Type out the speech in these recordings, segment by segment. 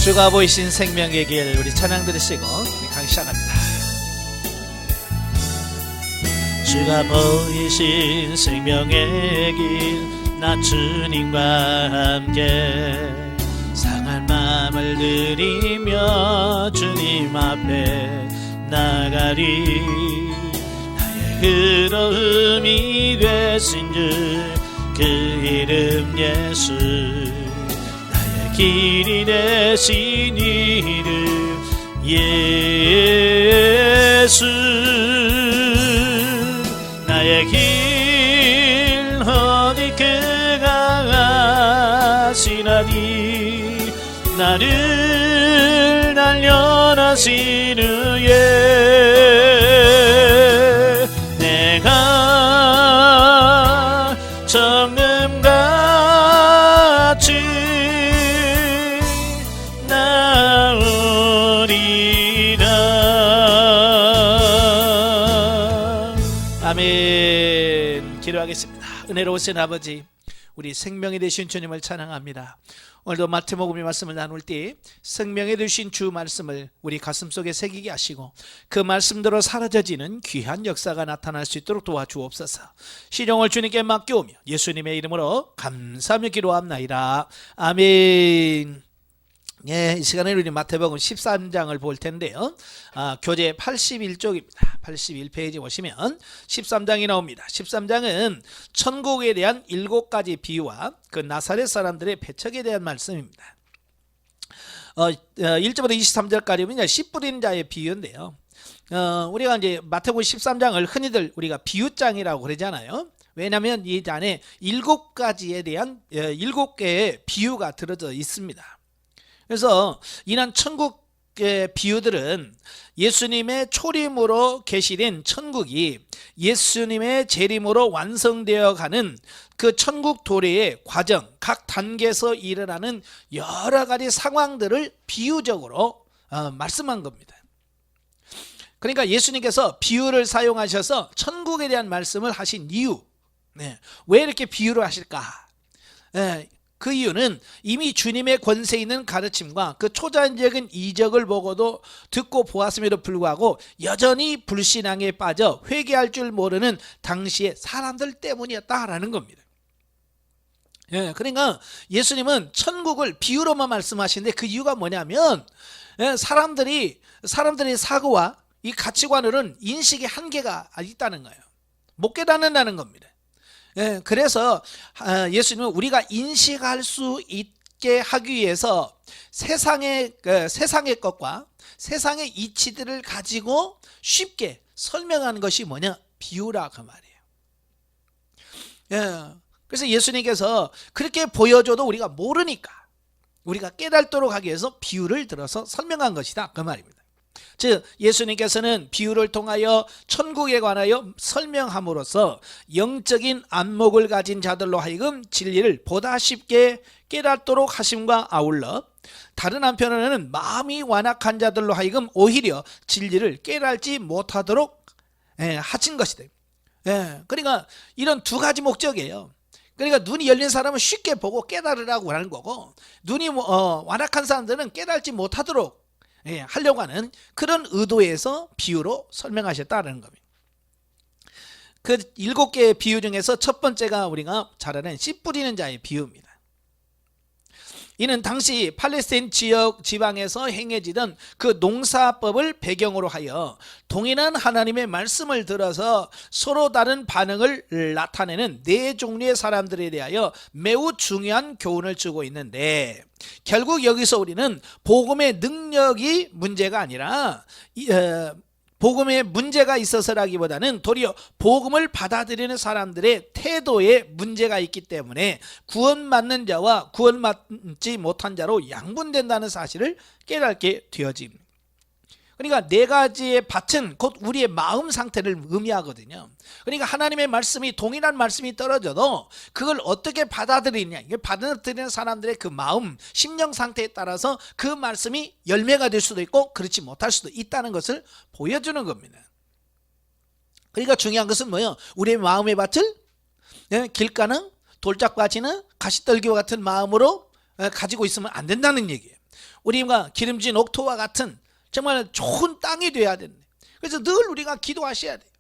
주가 보이신 생명의 길, 우리 찬양 들으시고 우리 강의 시작합니다. 주가 보이신 생명의 길, 나 주님과 함께 상한 마음을 들이며 주님 앞에 나가리. 나의 의로움이 되신 주 그 이름 예수, 나의 길이 되신 이름 예수. 나의 길 어디 그가 가시나니, 나를 날려나신 후에 내가 정금같이 나오리라. 아멘. 기도하겠습니다. 은혜로우신 아버지, 우리 생명이 되신 주님을 찬양합니다. 오늘도 마태복음의 말씀을 나눌 때 생명이 되신 주 말씀을 우리 가슴속에 새기게 하시고 그 말씀대로 사라져지는 귀한 역사가 나타날 수 있도록 도와주옵소서. 시종을 주님께 맡겨오며 예수님의 이름으로 감사하며 기도합나이다. 아멘. 예, 이 시간에 우리 마태복음 13장을 볼 텐데요. 교재 81쪽입니다. 81페이지 보시면 13장이 나옵니다. 13장은 천국에 대한 7가지 비유와 그 나사렛 사람들의 배척에 대한 말씀입니다. 1절부터 23절까지는 씨 뿌리는 자의 비유인데요. 우리가 이제 마태복음 13장을 흔히들 우리가 비유장이라고 그러잖아요. 왜냐하면 이 안에 7가지에 대한 7개의 비유가 들어져 있습니다. 그래서 이런 천국의 비유들은 예수님의 초림으로 계시된 천국이 예수님의 재림으로 완성되어 가는 그 천국 도래의 과정, 각 단계에서 일어나는 여러 가지 상황들을 비유적으로 말씀한 겁니다. 그러니까 예수님께서 비유를 사용하셔서 천국에 대한 말씀을 하신 이유, 왜 이렇게 비유를 하실까? 그 이유는 이미 주님의 권세 있는 가르침과 그 초자연적인 이적을 보고도 듣고 보았음에도 불구하고 여전히 불신앙에 빠져 회개할 줄 모르는 당시의 사람들 때문이었다라는 겁니다. 그러니까 예수님은 천국을 비유로만 말씀하시는데 그 이유가 뭐냐면 사람들의 사고와 이 가치관으로는 인식의 한계가 있다는 거예요. 못 깨닫는다는 겁니다. 그래서 예수님은 우리가 인식할 수 있게 하기 위해서 세상의 것과 세상의 이치들을 가지고 쉽게 설명하는 것이 뭐냐? 비유라 그 말이에요. 그래서 예수님께서 그렇게 보여줘도 우리가 모르니까 우리가 깨닫도록 하기 위해서 비유를 들어서 설명한 것이다 그 말입니다. 즉 예수님께서는 비유를 통하여 천국에 관하여 설명함으로써 영적인 안목을 가진 자들로 하여금 진리를 보다 쉽게 깨닫도록 하심과 아울러 다른 한편으로는 마음이 완악한 자들로 하여금 오히려 진리를 깨닫지 못하도록 하신 것이다. 그러니까 이런 두 가지 목적이에요. 그러니까 눈이 열린 사람은 쉽게 보고 깨달으라고 하는 거고, 눈이 완악한 사람들은 깨닫지 못하도록 하려고 하는 그런 의도에서 비유로 설명하셨다는 겁니다. 그 7개의 비유 중에서 첫 번째가 우리가 잘 아는 씨 뿌리는 자의 비유입니다. 이는 당시 팔레스타인 지역 지방에서 행해지던 그 농사법을 배경으로 하여 동일한 하나님의 말씀을 들어서 서로 다른 반응을 나타내는 4종류의 사람들에 대하여 매우 중요한 교훈을 주고 있는데, 결국 여기서 우리는 복음의 능력이 문제가 아니라 복음에 문제가 있어서라기보다는 도리어 복음을 받아들이는 사람들의 태도에 문제가 있기 때문에 구원받는 자와 구원받지 못한 자로 양분된다는 사실을 깨닫게 되어집니다. 그러니까 4가지의 밭은 곧 우리의 마음 상태를 의미하거든요. 그러니까 하나님의 말씀이 동일한 말씀이 떨어져도 그걸 어떻게 받아들이냐, 이게 받아들이는 사람들의 그 마음, 심령 상태에 따라서 그 말씀이 열매가 될 수도 있고 그렇지 못할 수도 있다는 것을 보여주는 겁니다. 그러니까 중요한 것은 뭐예요? 우리의 마음의 밭을 길가는 돌짝밭이나 가시떨기와 같은 마음으로 가지고 있으면 안 된다는 얘기예요. 우리가 기름진 옥토와 같은 정말 좋은 땅이 돼야 되는데, 그래서 늘 우리가 기도하셔야 돼요.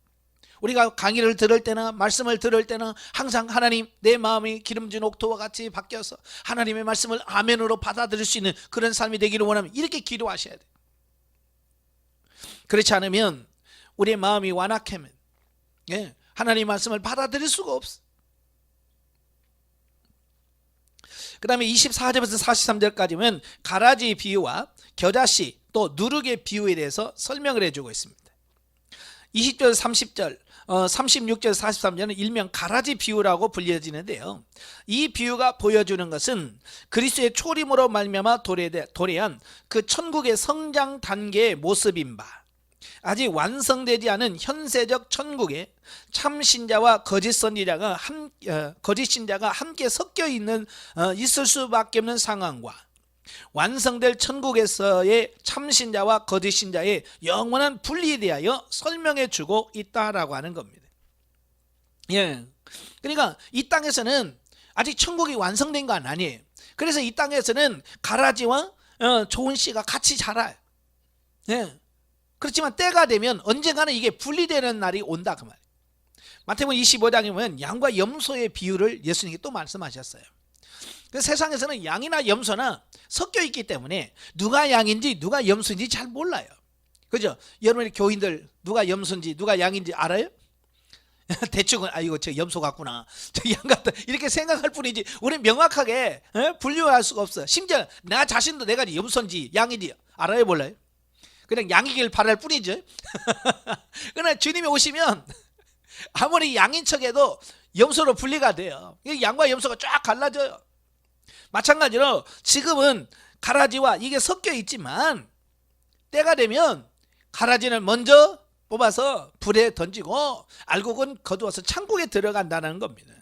우리가 강의를 들을 때나 말씀을 들을 때나 항상 하나님, 내 마음이 기름진 옥토와 같이 바뀌어서 하나님의 말씀을 아멘으로 받아들일 수 있는 그런 삶이 되기를 원하면 이렇게 기도하셔야 돼요. 그렇지 않으면 우리의 마음이 완악하면 하나님의 말씀을 받아들일 수가 없어. 그 다음에 24절부터 43절까지는 가라지 비유와 겨자씨 또 누룩의 비유에 대해서 설명을 해주고 있습니다. 20절 30절 36절 43절은 일명 가라지 비유라고 불려지는데요, 이 비유가 보여주는 것은 그리스도의 초림으로 말미암아 도래한 그 천국의 성장 단계의 모습인 바, 아직 완성되지 않은 현세적 천국에 참 신자와 거짓 선지자가 거짓 신자가 함께 섞여 있을 수밖에 없는 상황과 완성될 천국에서의 참신자와 거짓 신자의 영원한 분리에 대하여 설명해 주고 있다라고 하는 겁니다. 그러니까 이 땅에서는 아직 천국이 완성된 건 아니에요. 그래서 이 땅에서는 가라지와 좋은 씨가 같이 자라요. 그렇지만 때가 되면 언젠가는 이게 분리되는 날이 온다 그 말이에요. 마태복음 25장에 보면 양과 염소의 비유를 예수님이 또 말씀하셨어요. 그 세상에서는 양이나 염소나 섞여 있기 때문에 누가 양인지 누가 염소인지 잘 몰라요. 그죠? 여러분의 교인들 누가 염소인지 누가 양인지 알아요? 대충은 이거 저 염소 같구나, 저 양 같다, 이렇게 생각할 뿐이지 우리는 명확하게 분류할 수가 없어. 심지어 나 자신도 내가 염소인지 양인지 알아요, 몰라요? 그냥 양이길 바랄 뿐이죠. 그러나 주님이 오시면 아무리 양인 척해도 염소로 분리가 돼요. 양과 염소가 쫙 갈라져요. 마찬가지로 지금은 가라지와 이게 섞여 있지만 때가 되면 가라지는 먼저 뽑아서 불에 던지고 알곡은 거두어서 창고에 들어간다는 겁니다.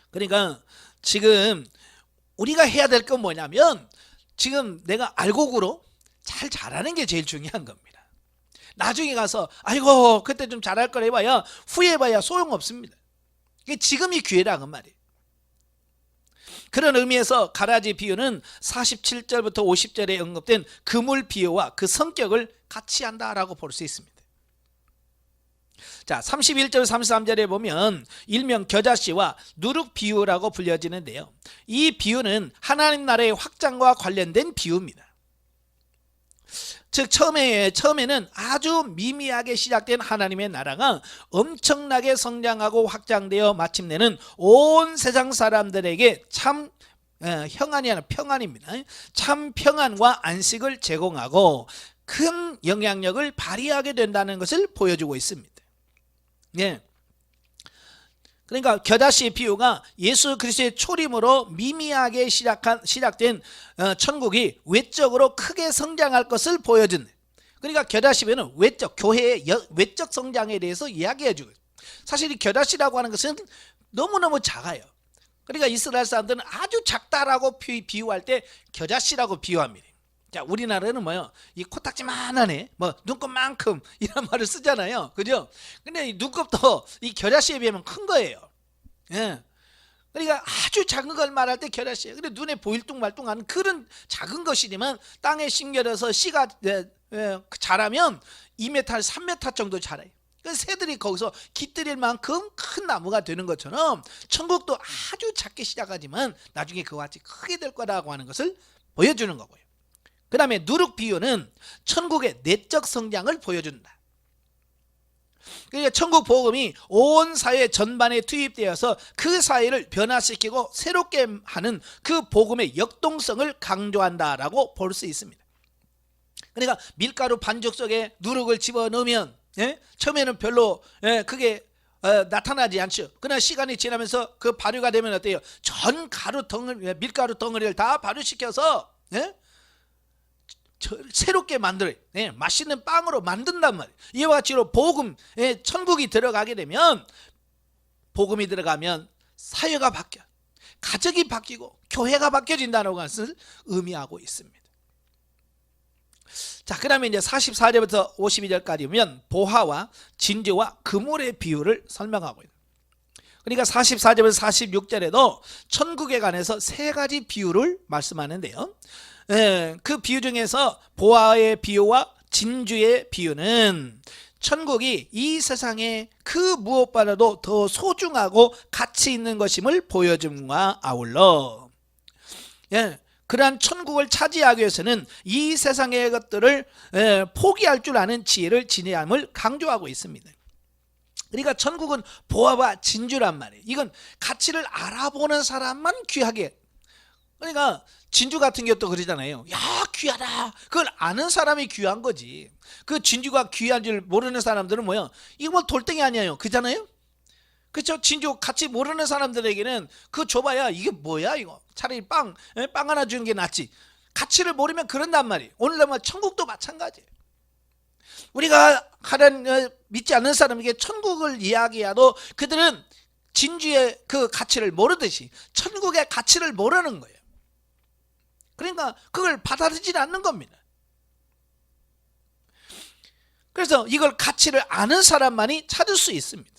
그러니까 지금 우리가 해야 될 건 뭐냐면 지금 내가 알곡으로 잘 자라는 게 제일 중요한 겁니다. 나중에 가서 아이고 그때 좀 잘할 걸 해봐야 후회해봐야 소용없습니다. 이게 지금이 기회라는 말이에요. 그런 의미에서 가라지 비유는 47절부터 50절에 언급된 그물 비유와 그 성격을 같이 한다라고 볼 수 있습니다. 자, 31절 33절에 보면 일명 겨자씨와 누룩 비유라고 불려지는데요, 이 비유는 하나님 나라의 확장과 관련된 비유입니다. 즉 처음에는 아주 미미하게 시작된 하나님의 나라가 엄청나게 성장하고 확장되어 마침내는 온 세상 사람들에게 참 평안이 아니라 평안입니다. 참 평안과 안식을 제공하고 큰 영향력을 발휘하게 된다는 것을 보여주고 있습니다. 그러니까 겨자씨 비유가 예수 그리스도의 초림으로 미미하게 시작된 천국이 외적으로 크게 성장할 것을 보여준, 그러니까 겨자씨 비유는 외적, 교회의 외적 성장에 대해서 이야기해 주고, 사실 이 겨자씨라고 하는 것은 너무너무 작아요. 그러니까 이스라엘 사람들은 아주 작다라고 비유할 때 겨자씨라고 비유합니다. 자, 우리나라는 뭐요? 이 코딱지만하네, 뭐 눈곱만큼 이런 말을 쓰잖아요, 그죠? 근데 이 눈곱도 이 겨자씨에 비하면 큰 거예요. 그러니까 아주 작은 걸 말할 때 겨자씨예요. 근데 눈에 보일뚱말뚱한 그런 작은 것이지만 땅에 심겨져서 씨가 자라면 2m, 3m 정도 자라요. 그래서 새들이 거기서 깃들일 만큼 큰 나무가 되는 것처럼 천국도 아주 작게 시작하지만 나중에 그와 같이 크게 될 거라고 하는 것을 보여주는 거고요. 그 다음에 누룩 비유는 천국의 내적 성장을 보여준다. 그러니까 천국 복음이 온 사회 전반에 투입되어서 그 사회를 변화시키고 새롭게 하는 그 복음의 역동성을 강조한다라고 볼 수 있습니다. 그러니까 밀가루 반죽 속에 누룩을 집어넣으면 처음에는 별로 그게 나타나지 않죠. 그러나 시간이 지나면서 그 발효가 되면 어때요? 전 밀가루 덩어리를 다 발효시켜서 새롭게 만들어요. 맛있는 빵으로 만든단 말이에요. 이와 같이로 복음, 천국이 들어가게 되면, 복음이 들어가면 사회가 바뀌어, 가정이 바뀌고 교회가 바뀌어진다는 것을 의미하고 있습니다. 자, 그 다음에 이제 44절부터 52절까지 보면 보화와 진주와 그물의 비유를 설명하고 있습니다. 그러니까 44절에서 46절에도 천국에 관해서 세 가지 비유를 말씀하는데요. 그 비유 중에서 보화의 비유와 진주의 비유는 천국이 이 세상에 그 무엇보다도 더 소중하고 가치 있는 것임을 보여줌과 아울러 그러한 천국을 차지하기 위해서는 이 세상의 것들을 포기할 줄 아는 지혜를 지니함을 강조하고 있습니다. 그러니까 천국은 보화와 진주란 말이에요. 이건 가치를 알아보는 사람만 귀하게. 그러니까 진주 같은 것도 그러잖아요. 야, 귀하다. 그걸 아는 사람이 귀한 거지. 그 진주가 귀한 줄 모르는 사람들은 뭐야? 이거 뭐 돌덩이 아니에요. 그잖아요. 그렇죠? 진주 같이 모르는 사람들에게는 그 줘봐야 이게 뭐야 이거. 차라리 빵 하나 주는 게 낫지. 가치를 모르면 그런단 말이에요. 오늘날 천국도 마찬가지예요. 우리가 하나님 믿지 않는 사람에게 천국을 이야기해도 그들은 진주의 그 가치를 모르듯이 천국의 가치를 모르는 거예요. 그러니까 그걸 받아들이지 않는 겁니다. 그래서 이걸 가치를 아는 사람만이 찾을 수 있습니다.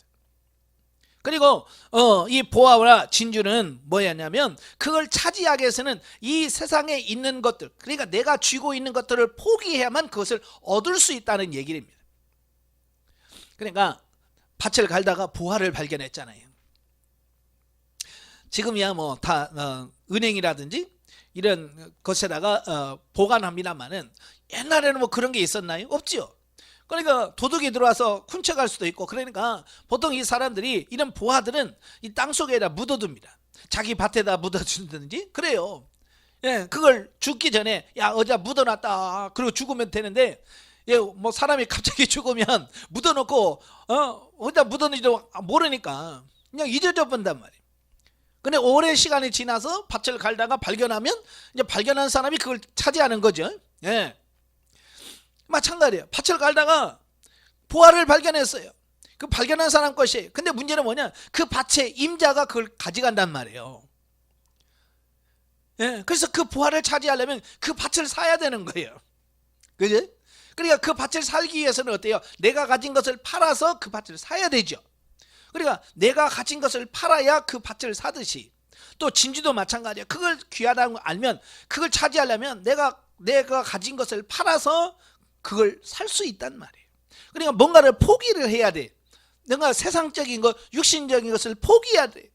그리고 이 보화와 진주는 뭐였냐면 그걸 차지하기 위해서는 이 세상에 있는 것들, 그러니까 내가 쥐고 있는 것들을 포기해야만 그것을 얻을 수 있다는 얘기입니다. 그러니까 밭을 갈다가 보화를 발견했잖아요. 지금이야 뭐 다 은행이라든지 이런 것에다가 보관합니다만은 옛날에는 뭐 그런 게 있었나요? 없죠. 그러니까 도둑이 들어와서 훔쳐갈 수도 있고, 그러니까 보통 이 사람들이 이런 보화들은 이 땅속에다 묻어둡니다. 자기 밭에다 묻어준다든지 그래요. 그걸 죽기 전에 야 어제 묻어놨다 그리고 죽으면 되는데, 뭐 사람이 갑자기 죽으면 묻어놓고 어디다 묻었는지도 모르니까 그냥 잊어져 본단 말이에요. 근데 오랜 시간이 지나서 밭을 갈다가 발견하면 이제 발견한 사람이 그걸 차지하는 거죠. 마찬가지예요. 밭을 갈다가 보화를 발견했어요. 그 발견한 사람 것이에요. 근데 문제는 뭐냐? 그 밭의 임자가 그걸 가져간단 말이에요. 그래서 그 보화를 차지하려면 그 밭을 사야 되는 거예요. 그죠? 그러니까 그 밭을 살기 위해서는 어때요? 내가 가진 것을 팔아서 그 밭을 사야 되죠. 그러니까 내가 가진 것을 팔아야 그 밭을 사듯이, 또 진주도 마찬가지예요. 그걸 귀하다는 걸 알면 그걸 차지하려면 내가 가진 것을 팔아서 그걸 살 수 있단 말이에요. 그러니까 뭔가를 포기를 해야 돼. 내가 세상적인 것, 육신적인 것을 포기해야 돼.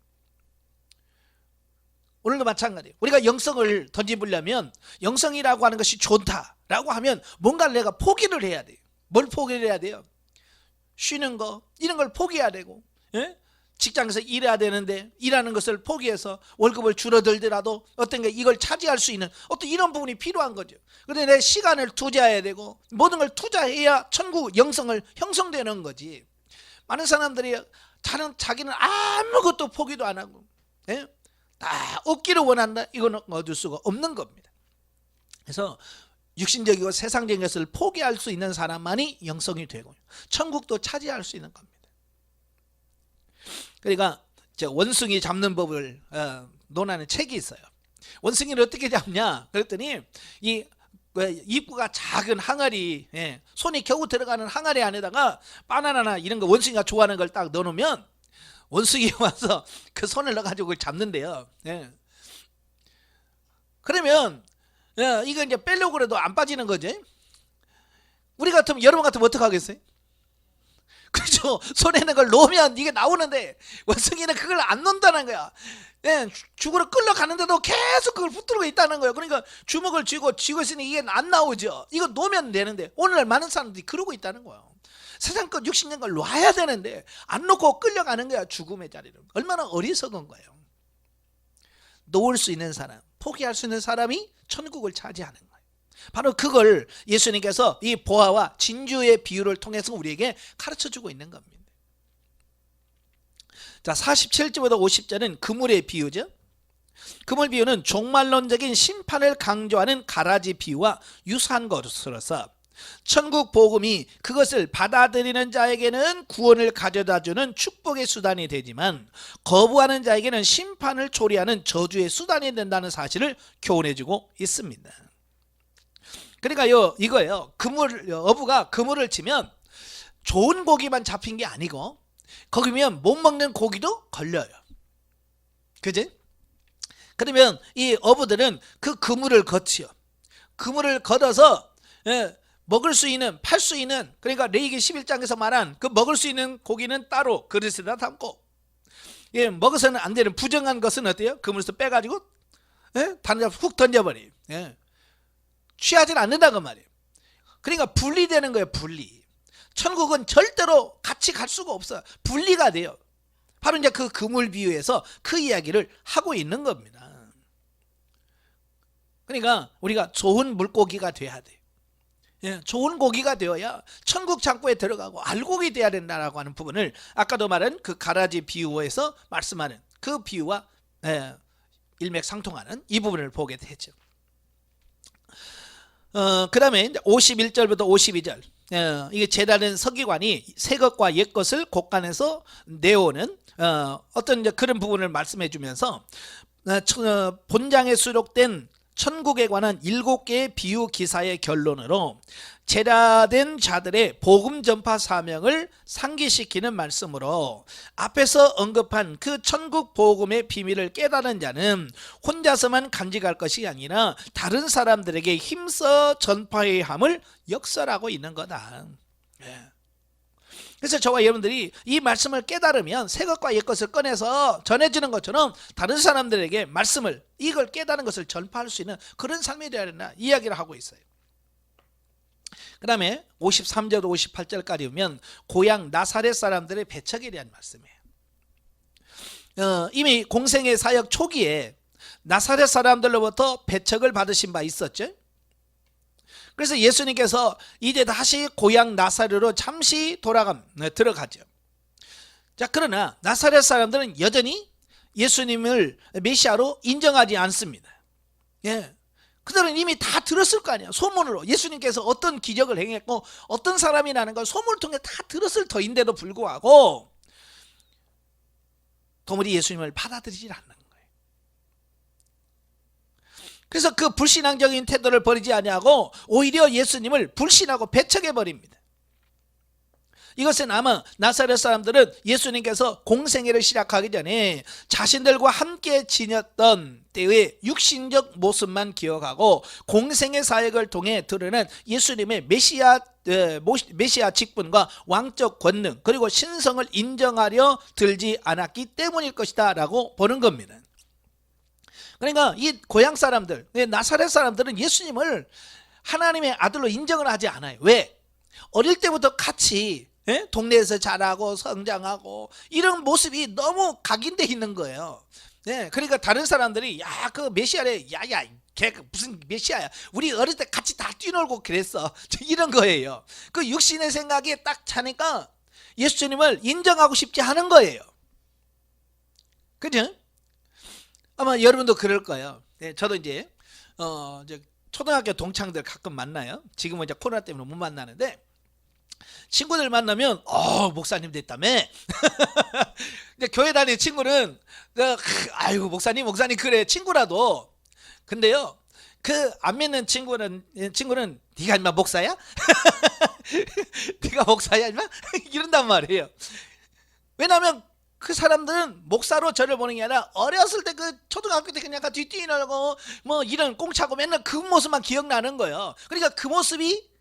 오늘도 마찬가지예요. 우리가 영성을 던져보려면 영성이라고 하는 것이 좋다라고 하면 뭔가를 내가 포기를 해야 돼요. 뭘 포기를 해야 돼요? 쉬는 거, 이런 걸 포기해야 되고, 직장에서 일해야 되는데 일하는 것을 포기해서 월급을 줄어들더라도 어떤 게 이걸 차지할 수 있는 어떤 이런 부분이 필요한 거죠. 그런데 내 시간을 투자해야 되고 모든 걸 투자해야 천국 영성을 형성되는 거지. 많은 사람들이 자기는 아무것도 포기도 안 하고 다 얻기를 원한다. 이거는 얻을 수가 없는 겁니다. 그래서 육신적이고 세상적인 것을 포기할 수 있는 사람만이 영성이 되고 천국도 차지할 수 있는 겁니다. 그러니까 원숭이 잡는 법을 논하는 책이 있어요. 원숭이를 어떻게 잡냐 그랬더니 이 입구가 작은 항아리, 손이 겨우 들어가는 항아리 안에다가 바나나나 이런 거 원숭이가 좋아하는 걸 딱 넣어놓으면 원숭이가 와서 그 손을 넣어가지고 그걸 잡는데요. 그러면 이거 이제 빼려고 해도 안 빠지는 거지. 우리 같으면 여러분 같으면 어떻게 하겠어요? 그렇죠. 손에 있는 걸 놓으면 이게 나오는데 원숭이는 그걸 안 놓는다는 거야. 죽으러 끌려가는데도 계속 그걸 붙들고 있다는 거예요. 그러니까 주먹을 쥐고 있으니 이게 안 나오죠. 이거 놓으면 되는데 오늘날 많은 사람들이 그러고 있다는 거예요. 세상 것 60년 걸 놔야 되는데 안 놓고 끌려가는 거야. 죽음의 자리로. 얼마나 어리석은 거예요. 놓을 수 있는 사람, 포기할 수 있는 사람이 천국을 차지하는 거예요. 바로 그걸 예수님께서 이 보화와 진주의 비유를 통해서 우리에게 가르쳐주고 있는 겁니다. 자, 47절부터 50절은 그물의 비유죠. 그물 비유는 종말론적인 심판을 강조하는 가라지 비유와 유사한 것으로서 천국 복음이 그것을 받아들이는 자에게는 구원을 가져다주는 축복의 수단이 되지만 거부하는 자에게는 심판을 초래하는 저주의 수단이 된다는 사실을 교훈해주고 있습니다. 그러니까 이거예요. 어부가 그물을 치면 좋은 고기만 잡힌 게 아니고 거기면 못 먹는 고기도 걸려요. 그지? 그러면 이 어부들은 그 그물을 걷지요. 그물을 걷어서 먹을 수 있는, 팔 수 있는, 그러니까 레위기 11장에서 말한 그 먹을 수 있는 고기는 따로 그릇에다 담고, 먹어서는 안 되는 부정한 것은 어때요? 그물에서 빼가지고 다른 데 훅 던져버려요. 취하지는 않는다고 말이에요. 그러니까 분리되는 거예요. 분리. 천국은 절대로 같이 갈 수가 없어요. 분리가 돼요. 바로 이제 그 그물 비유에서 그 이야기를 하고 있는 겁니다. 그러니까 우리가 좋은 물고기가 돼야 돼요. 좋은 고기가 되어야 천국 창고에 들어가고 알고기 돼야 된다라고 하는 부분을 아까도 말한 그 가라지 비유에서 말씀하는 그 비유와 일맥상통하는 이 부분을 보게 되죠. 그 다음에 51절부터 52절, 이게 제단은 서기관이 새 것과 옛 것을 곳간에서 내오는 어떤 이제 그런 부분을 말씀해 주면서 본장에 수록된 천국에 관한 7개의 비유 기사의 결론으로 제라된 자들의 복음 전파 사명을 상기시키는 말씀으로, 앞에서 언급한 그 천국 복음의 비밀을 깨달은 자는 혼자서만 간직할 것이 아니라 다른 사람들에게 힘써 전파해야 함을 역설하고 있는 거다. 그래서 저와 여러분들이 이 말씀을 깨달으면 새 것과 옛 것을 꺼내서 전해주는 것처럼 다른 사람들에게 말씀을, 이걸 깨달은 것을 전파할 수 있는 그런 삶이 되어야 된다, 이야기를 하고 있어요. 그 다음에 53절부터 58절까지 보면 고향 나사렛 사람들의 배척에 대한 말씀이에요. 이미 공생의 사역 초기에 나사렛 사람들로부터 배척을 받으신 바 있었죠. 그래서 예수님께서 이제 다시 고향 나사렛으로 잠시 들어가죠. 자, 그러나 나사렛 사람들은 여전히 예수님을 메시아로 인정하지 않습니다. 그들은 이미 다 들었을 거 아니에요. 소문으로 예수님께서 어떤 기적을 행했고 어떤 사람이라는 걸 소문을 통해 다 들었을 터인데도 불구하고 도무지 예수님을 받아들이지 않는 거예요. 그래서 그 불신앙적인 태도를 버리지 아니하고 오히려 예수님을 불신하고 배척해 버립니다. 이것은 아마 나사렛 사람들은 예수님께서 공생애를 시작하기 전에 자신들과 함께 지녔던 때의 육신적 모습만 기억하고 공생애 사역을 통해 드러낸 예수님의 메시아 직분과 왕적 권능, 그리고 신성을 인정하려 들지 않았기 때문일 것이다 라고 보는 겁니다. 그러니까 이 고향 사람들, 나사렛 사람들은 예수님을 하나님의 아들로 인정을 하지 않아요. 왜? 어릴 때부터 같이 동네에서 자라고 성장하고 이런 모습이 너무 각인되어 있는 거예요. 그러니까 다른 사람들이 야, 그 메시아래, 야야 걔 무슨 메시아야, 우리 어릴 때 같이 다 뛰놀고 그랬어, 이런 거예요. 그 육신의 생각에 딱 차니까 예수님을 인정하고 싶지 않은 거예요. 그죠? 아마 여러분도 그럴 거예요. 저도 이제 초등학교 동창들 가끔 만나요. 지금은 이제 코로나 때문에 못 만나는데, 친구들 만나면 목사님 됐다며. 이제 교회 다니는 친구는 아이고 목사님 그래, 친구라도. 근데요, 그 안 믿는 친구는 네가 인마 목사야? 네가 목사야 인마? 이런단 말이에요. 왜냐하면 그 사람들은 목사로 저를 보는 게 아니라 어렸을 때 그 초등학교 때 그냥 같이 뛰놀고 뭐 이런 꽁차고 맨날 그 모습만 기억나는 거예요. 그러니까 그 모습이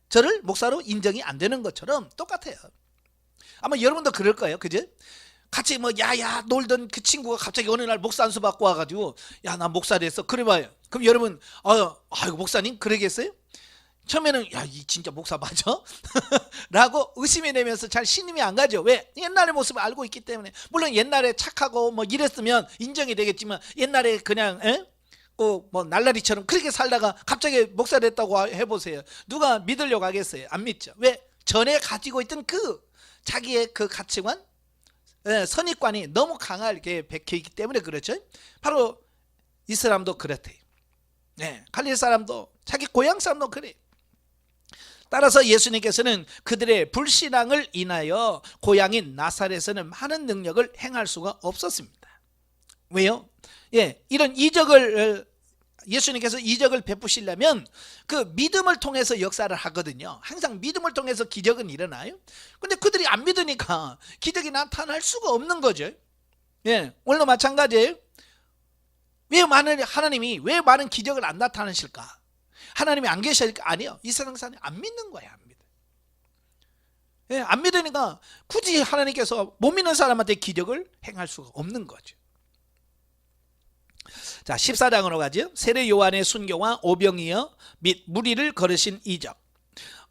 저를 목사로 인정이 안 되는 것처럼 똑같아요. 아마 여러분도 그럴 거예요. 그죠? 같이 뭐 야야 놀던 그 친구가 갑자기 어느 날 목사 안수 받고 와가지고 야, 나 목사 됐어. 그래 봐요. 그럼 여러분 아이고 목사님 그러겠어요? 처음에는 야, 이 진짜 목사 맞아? 라고 의심이 되면서 잘 신임이 안 가죠. 왜? 옛날의 모습을 알고 있기 때문에. 물론 옛날에 착하고 뭐 이랬으면 인정이 되겠지만, 옛날에 그냥 뭐 날라리처럼 그렇게 살다가 갑자기 목사 됐다고 해보세요. 누가 믿으려고 하겠어요? 안 믿죠. 왜? 전에 가지고 있던 그 자기의 그 가치관, 선입관이 너무 강하게 박혀있기 때문에 그렇죠. 바로 이 사람도 그렇대요. 갈릴 사람도, 자기 고향 사람도 그래. 따라서 예수님께서는 그들의 불신앙을 인하여 고향인 나사렛에는 많은 능력을 행할 수가 없었습니다. 왜요? 이런 이적을 예수님께서 이적을 베푸시려면 그 믿음을 통해서 역사를 하거든요. 항상 믿음을 통해서 기적은 일어나요. 근데 그들이 안 믿으니까 기적이 나타날 수가 없는 거죠. 예, 오늘도 마찬가지예요. 하나님이 왜 많은 기적을 안 나타내실까? 하나님이 안 계실까? 아니요. 이 세상 사람이 안 믿는 거야. 안 믿어. 예, 안 믿으니까 굳이 하나님께서 못 믿는 사람한테 기적을 행할 수가 없는 거죠. 자, 14장으로 가죠. 세례 요한의 순교와 오병이어 및 무리를 걸으신 이적.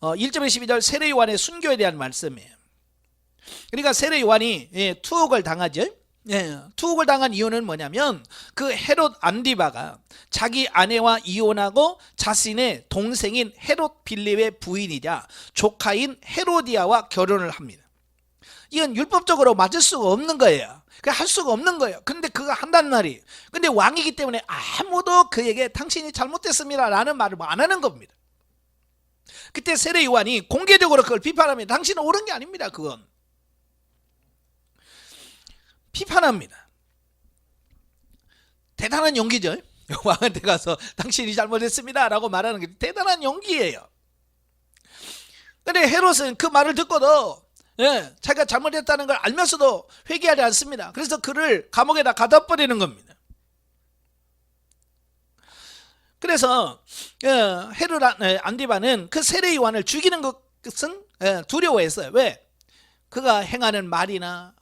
1절에 12절 세례 요한의 순교에 대한 말씀이에요. 그러니까 세례 요한이 투옥을 당하죠. 투옥을 당한 이유는 뭐냐면 그 헤롯 안디바가 자기 아내와 이혼하고 자신의 동생인 헤롯 빌립의 부인이자 조카인 헤로디아와 결혼을 합니다. 이건 율법적으로 맞을 수가 없는 거예요. 할 수가 없는 거예요. 근데 그거 한단 말이에요. 근데 왕이기 때문에 아무도 그에게 당신이 잘못됐습니다 라는 말을 안 하는 겁니다. 그때 세례 요한이 공개적으로 그걸 비판합니다. 당신은 옳은 게 아닙니다. 그건 비판합니다. 대단한 용기죠. 왕한테 가서 당신이 잘못했습니다 라고 말하는 게 대단한 용기예요. 근데 헤롯은 그 말을 듣고도 자기가 잘못했다는 걸 알면서도 회개하지 않습니다. 그래서 그를 감옥에다 가둬 버리는 겁니다. 그래서 헤롯 안디바는 그 세례 요한을 죽이는 것은 두려워했어요. 왜? 그가 행하는 말이나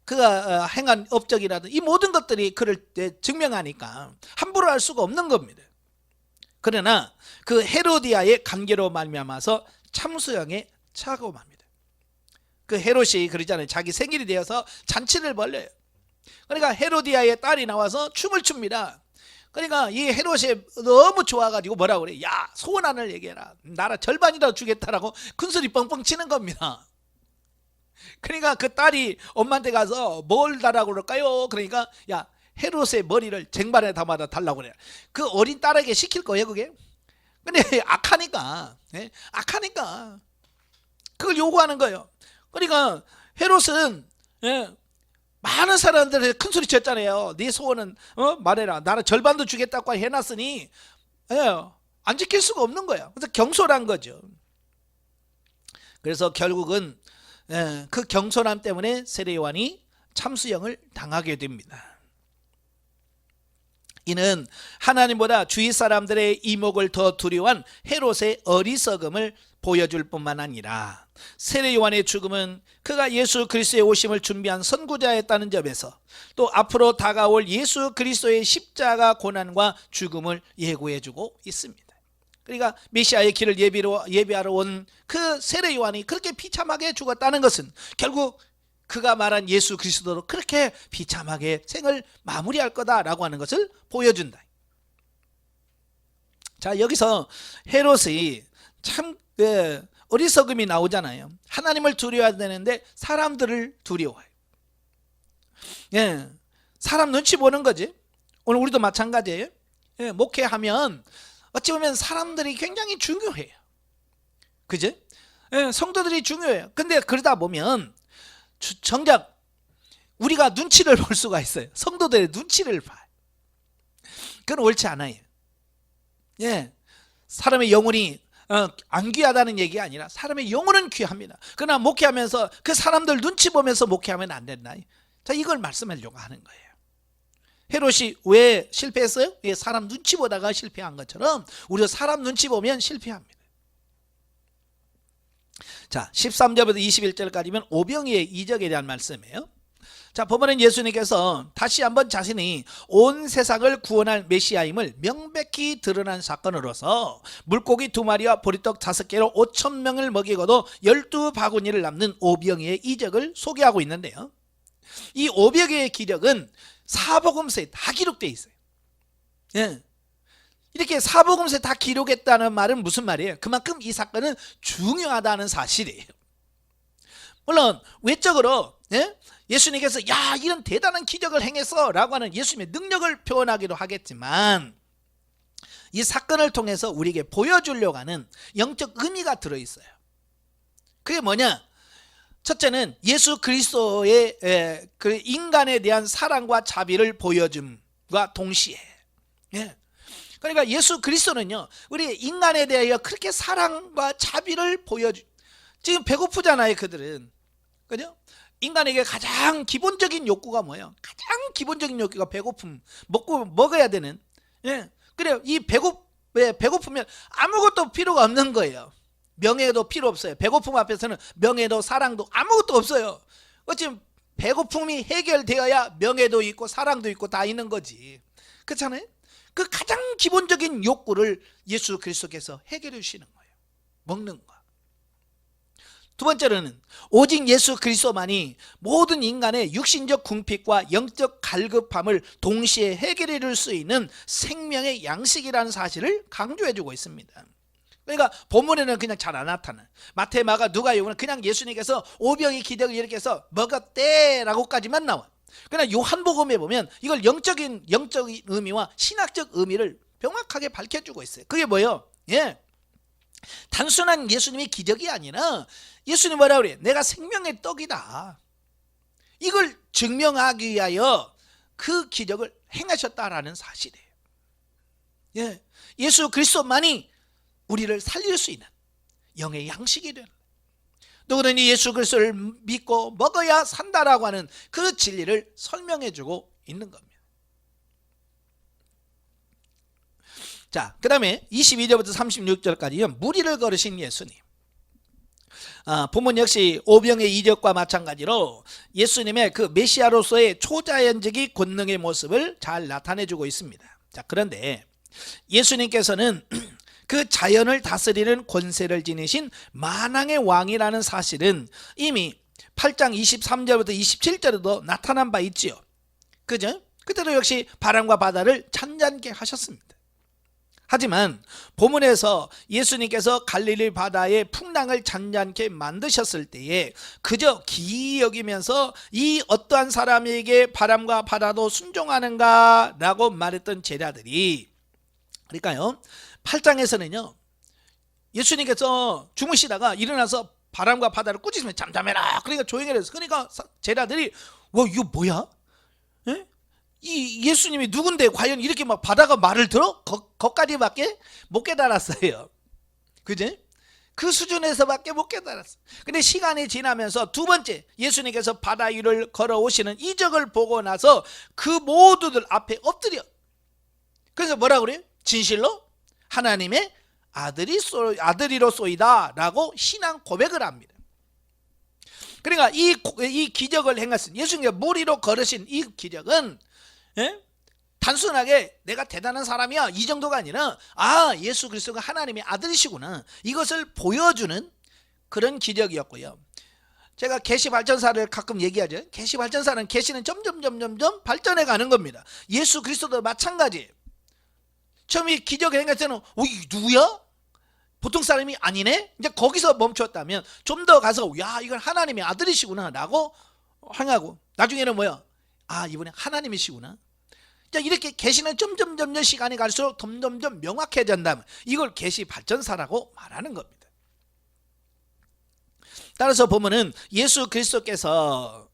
그가 행한 업적이라든 이 모든 것들이 그를 증명하니까 함부로 할 수가 없는 겁니다. 그러나 그 헤로디아의 관계로 말미암아서 참수형에 차고맙니다. 그 헤롯이 그러잖아요. 자기 생일이 되어서 잔치를 벌려요. 그러니까 헤로디아의 딸이 나와서 춤을 춥니다. 그러니까 이 헤롯이 너무 좋아가지고 뭐라고 그래? 야, 소원 하나를 얘기해라. 나라 절반이라도 주겠다라고 큰소리 뻥뻥 치는 겁니다. 그러니까 그 딸이 엄마한테 가서 뭘 달라고 그럴까요? 그러니까 야, 헤롯의 머리를 쟁반에 담아다 달라고 그래. 그 어린 딸에게 시킬 거예요 그게? 근데 악하니까 그걸 요구하는 거예요. 그러니까 헤롯은 많은 사람들이 큰 소리 쳤잖아요. 네 소원은 말해라. 나는 절반도 주겠다고 해놨으니 안 지킬 수가 없는 거예요. 그래서 경솔한 거죠. 그래서 결국은 그 경솔함 때문에 세례 요한이 참수형을 당하게 됩니다. 이는 하나님보다 주위 사람들의 이목을 더 두려워한 헤롯의 어리석음을 보여줄 뿐만 아니라 세례 요한의 죽음은 그가 예수 그리스도의 오심을 준비한 선구자였다는 점에서 또 앞으로 다가올 예수 그리스도의 십자가 고난과 죽음을 예고해주고 있습니다. 그러니까 메시아의 길을 예비하러 온 그 세례 요한이 그렇게 비참하게 죽었다는 것은 결국 그가 말한 예수 그리스도로 그렇게 비참하게 생을 마무리할 거다라고 하는 것을 보여준다. 자, 여기서 헤롯이 참 어리석음이 나오잖아요. 하나님을 두려워해야 되는데 사람들을 두려워해요. 사람 눈치 보는 거지. 오늘 우리도 마찬가지예요. 목회하면 어찌 보면 사람들이 굉장히 중요해요. 그죠? 성도들이 중요해요. 근데 그러다 보면 정작 우리가 눈치를 볼 수가 있어요. 성도들의 눈치를 봐요. 그건 옳지 않아요. 사람의 영혼이 안 귀하다는 얘기가 아니라 사람의 영혼은 귀합니다. 그러나 목회하면서 그 사람들 눈치 보면서 목회하면 안 된다. 자, 이걸 말씀하려고 하는 거예요. 헤롯이 왜 실패했어요? 사람 눈치 보다가 실패한 것처럼 우리도 사람 눈치 보면 실패합니다. 자, 13절부터 21절까지면 오병이의 이적에 대한 말씀이에요. 자, 보면은 예수님께서 다시 한번 자신이 온 세상을 구원할 메시아임을 명백히 드러난 사건으로서 물고기 2마리와 보리떡 5개로 5,000명을 먹이고도 12바구니를 남는 오병이의 이적을 소개하고 있는데요. 이 오병이의 기적은 사복음서에 다 기록되어 있어요. 이렇게 사복음서에 다 기록했다는 말은 무슨 말이에요? 그만큼 이 사건은 중요하다는 사실이에요. 물론 외적으로 예수님께서 야, 이런 대단한 기적을 행했어 라고 하는 예수님의 능력을 표현하기도 하겠지만 이 사건을 통해서 우리에게 보여주려고 하는 영적 의미가 들어있어요. 그게 뭐냐? 첫째는 예수 그리스도의 그 인간에 대한 사랑과 자비를 보여줌과 동시에 그러니까 예수 그리스도는요, 우리 인간에 대하여 그렇게 사랑과 자비를 지금 배고프잖아요, 그들은. 그죠? 인간에게 가장 기본적인 욕구가 뭐예요? 가장 기본적인 욕구가 배고픔, 먹어야 되는. 예. 그래요. 배고프면 아무것도 필요가 없는 거예요. 명예도 필요 없어요. 배고픔 앞에서는 명예도 사랑도 아무것도 없어요. 어찌 배고픔이 해결되어야 명예도 있고 사랑도 있고 다 있는 거지. 그렇잖아요? 그 가장 기본적인 욕구를 예수 그리스도께서 해결해 주시는 거예요. 먹는 거. 두 번째로는 오직 예수 그리스도만이 모든 인간의 육신적 궁핍과 영적 갈급함을 동시에 해결해 줄 수 있는 생명의 양식이라는 사실을 강조해 주고 있습니다. 그러니까 본문에는 그냥 잘 안 나타나. 마태, 마가, 누가, 요한은 그냥 예수님께서 오병이 기적을 이렇게 해서 먹었대라고까지만 나와. 그러나 요한복음에 보면 이걸 영적인 의미와 신학적 의미를 명확하게 밝혀주고 있어요. 그게 뭐예요? 예. 단순한 예수님의 기적이 아니라 예수님 뭐라 그래요? 내가 생명의 떡이다. 이걸 증명하기 위하여 그 기적을 행하셨다라는 사실이에요. 예. 예수 그리스도만이 우리를 살릴 수 있는 영의 양식이 되는, 또 그러니 예수 그리스도를 믿고 먹어야 산다라고 하는 그 진리를 설명해 주고 있는 겁니다. 자, 그 다음에 22절부터 36절까지 무리를 걸으신 예수님. 본문 역시 오병의 이적과 마찬가지로 예수님의 그 메시아로서의 초자연적인 권능의 모습을 잘 나타내주고 있습니다. 자, 그런데 예수님께서는 그 자연을 다스리는 권세를 지니신 만왕의 왕이라는 사실은 이미 8장 23절부터 27절에도 나타난 바 있지요. 그죠? 그때도 역시 바람과 바다를 잔잔케 하셨습니다. 하지만 본문에서 예수님께서 갈릴리 바다의 풍랑을 잔잔케 만드셨을 때에 그저 기이 여기면서 이 어떠한 사람에게 바람과 바다도 순종하는가 라고 말했던 제자들이, 그러니까요 8장에서는요 예수님께서 주무시다가 일어나서 바람과 바다를 꾸짖으면 잠잠해라, 그러니까 조용해라. 그러니까 제자들이 이거 뭐야? 에? 이 예수님이 누군데 과연 이렇게 막 바다가 말을 들어? 거기까지밖에 못 깨달았어요. 그지? 그 수준에서밖에 못 깨달았어. 근데 시간이 지나면서 두 번째 예수님께서 바다 위를 걸어오시는 이적을 보고 나서 그 모두들 앞에 엎드려. 그래서 뭐라 그래요? 진실로 하나님의 아들이로소이다 라고 신앙 고백을 합니다. 그러니까 이 기적을 행하신 예수님께서 무리로 걸으신 이 기적은 단순하게 내가 대단한 사람이야 이 정도가 아니라 예수 그리스도가 하나님의 아들이시구나, 이것을 보여주는 그런 기적이었고요. 제가 계시 발전사를 가끔 얘기하죠. 계시 발전사는 계시는 점점 발전해 가는 겁니다. 예수 그리스도도 마찬가지예요. 처음에 기적을 행할 때는 이 누구야? 보통 사람이 아니네? 이제 거기서 멈췄다면 좀 더 가서 이건 하나님의 아들이시구나 라고 행하고, 나중에는 뭐야? 이번에 하나님이시구나. 이렇게 계시는 점점 시간이 갈수록 점점 명확해진다면 이걸 계시 발전사라고 말하는 겁니다. 따라서 보면은 예수 그리스도께서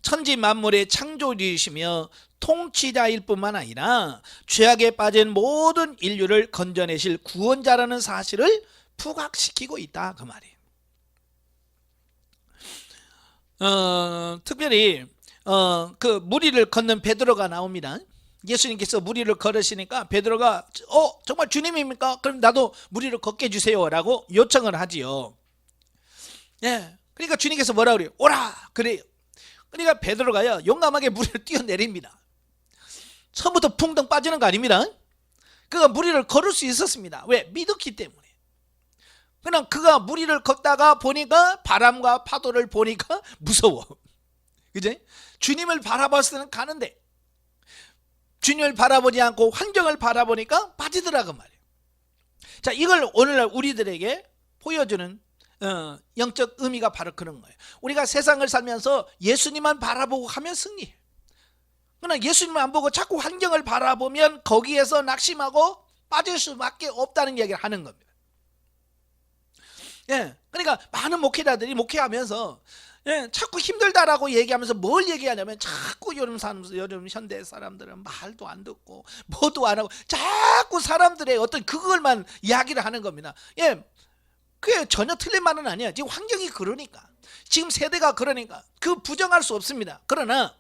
천지 만물의 창조주이시며 통치자일 뿐만 아니라 죄악에 빠진 모든 인류를 건져내실 구원자라는 사실을 부각시키고 있다, 그 말이에요. 특별히 그 무리를 걷는 베드로가 나옵니다. 예수님께서 무리를 걸으시니까 베드로가 정말 주님입니까? 그럼 나도 무리를 걷게 해주세요 라고 요청을 하지요. 예, 그러니까 주님께서 뭐라 그래요? 오라 그래요. 그러니까 베드로가요 용감하게 무리를 뛰어내립니다. 처음부터 붕덩 빠지는 거 아닙니다. 그가 무리를 걸을 수 있었습니다. 왜? 믿었기 때문에. 그냥 그가 무리를 걷다가 보니까 바람과 파도를 보니까 무서워. 그지? 주님을 바라봤을 때는 가는데 주님을 바라보지 않고 환경을 바라보니까 빠지더라고 말이에요. 자, 이걸 오늘날 우리들에게 보여주는 영적 의미가 바로 그런 거예요. 우리가 세상을 살면서 예수님만 바라보고 하면 승리해요. 그러나 예수님을 안 보고 자꾸 환경을 바라보면 거기에서 낙심하고 빠질 수밖에 없다는 이야기를 하는 겁니다. 예, 그러니까 많은 목회자들이 목회하면서 예, 자꾸 힘들다라고 얘기하면서 뭘 얘기하냐면 자꾸 요즘 현대 사람들은 말도 안 듣고 뭐도 안 하고 자꾸 사람들의 어떤 그걸만 이야기를 하는 겁니다. 예, 그게 전혀 틀린 말은 아니에요. 지금 환경이 그러니까, 지금 세대가 그러니까 그 부정할 수 없습니다. 그러나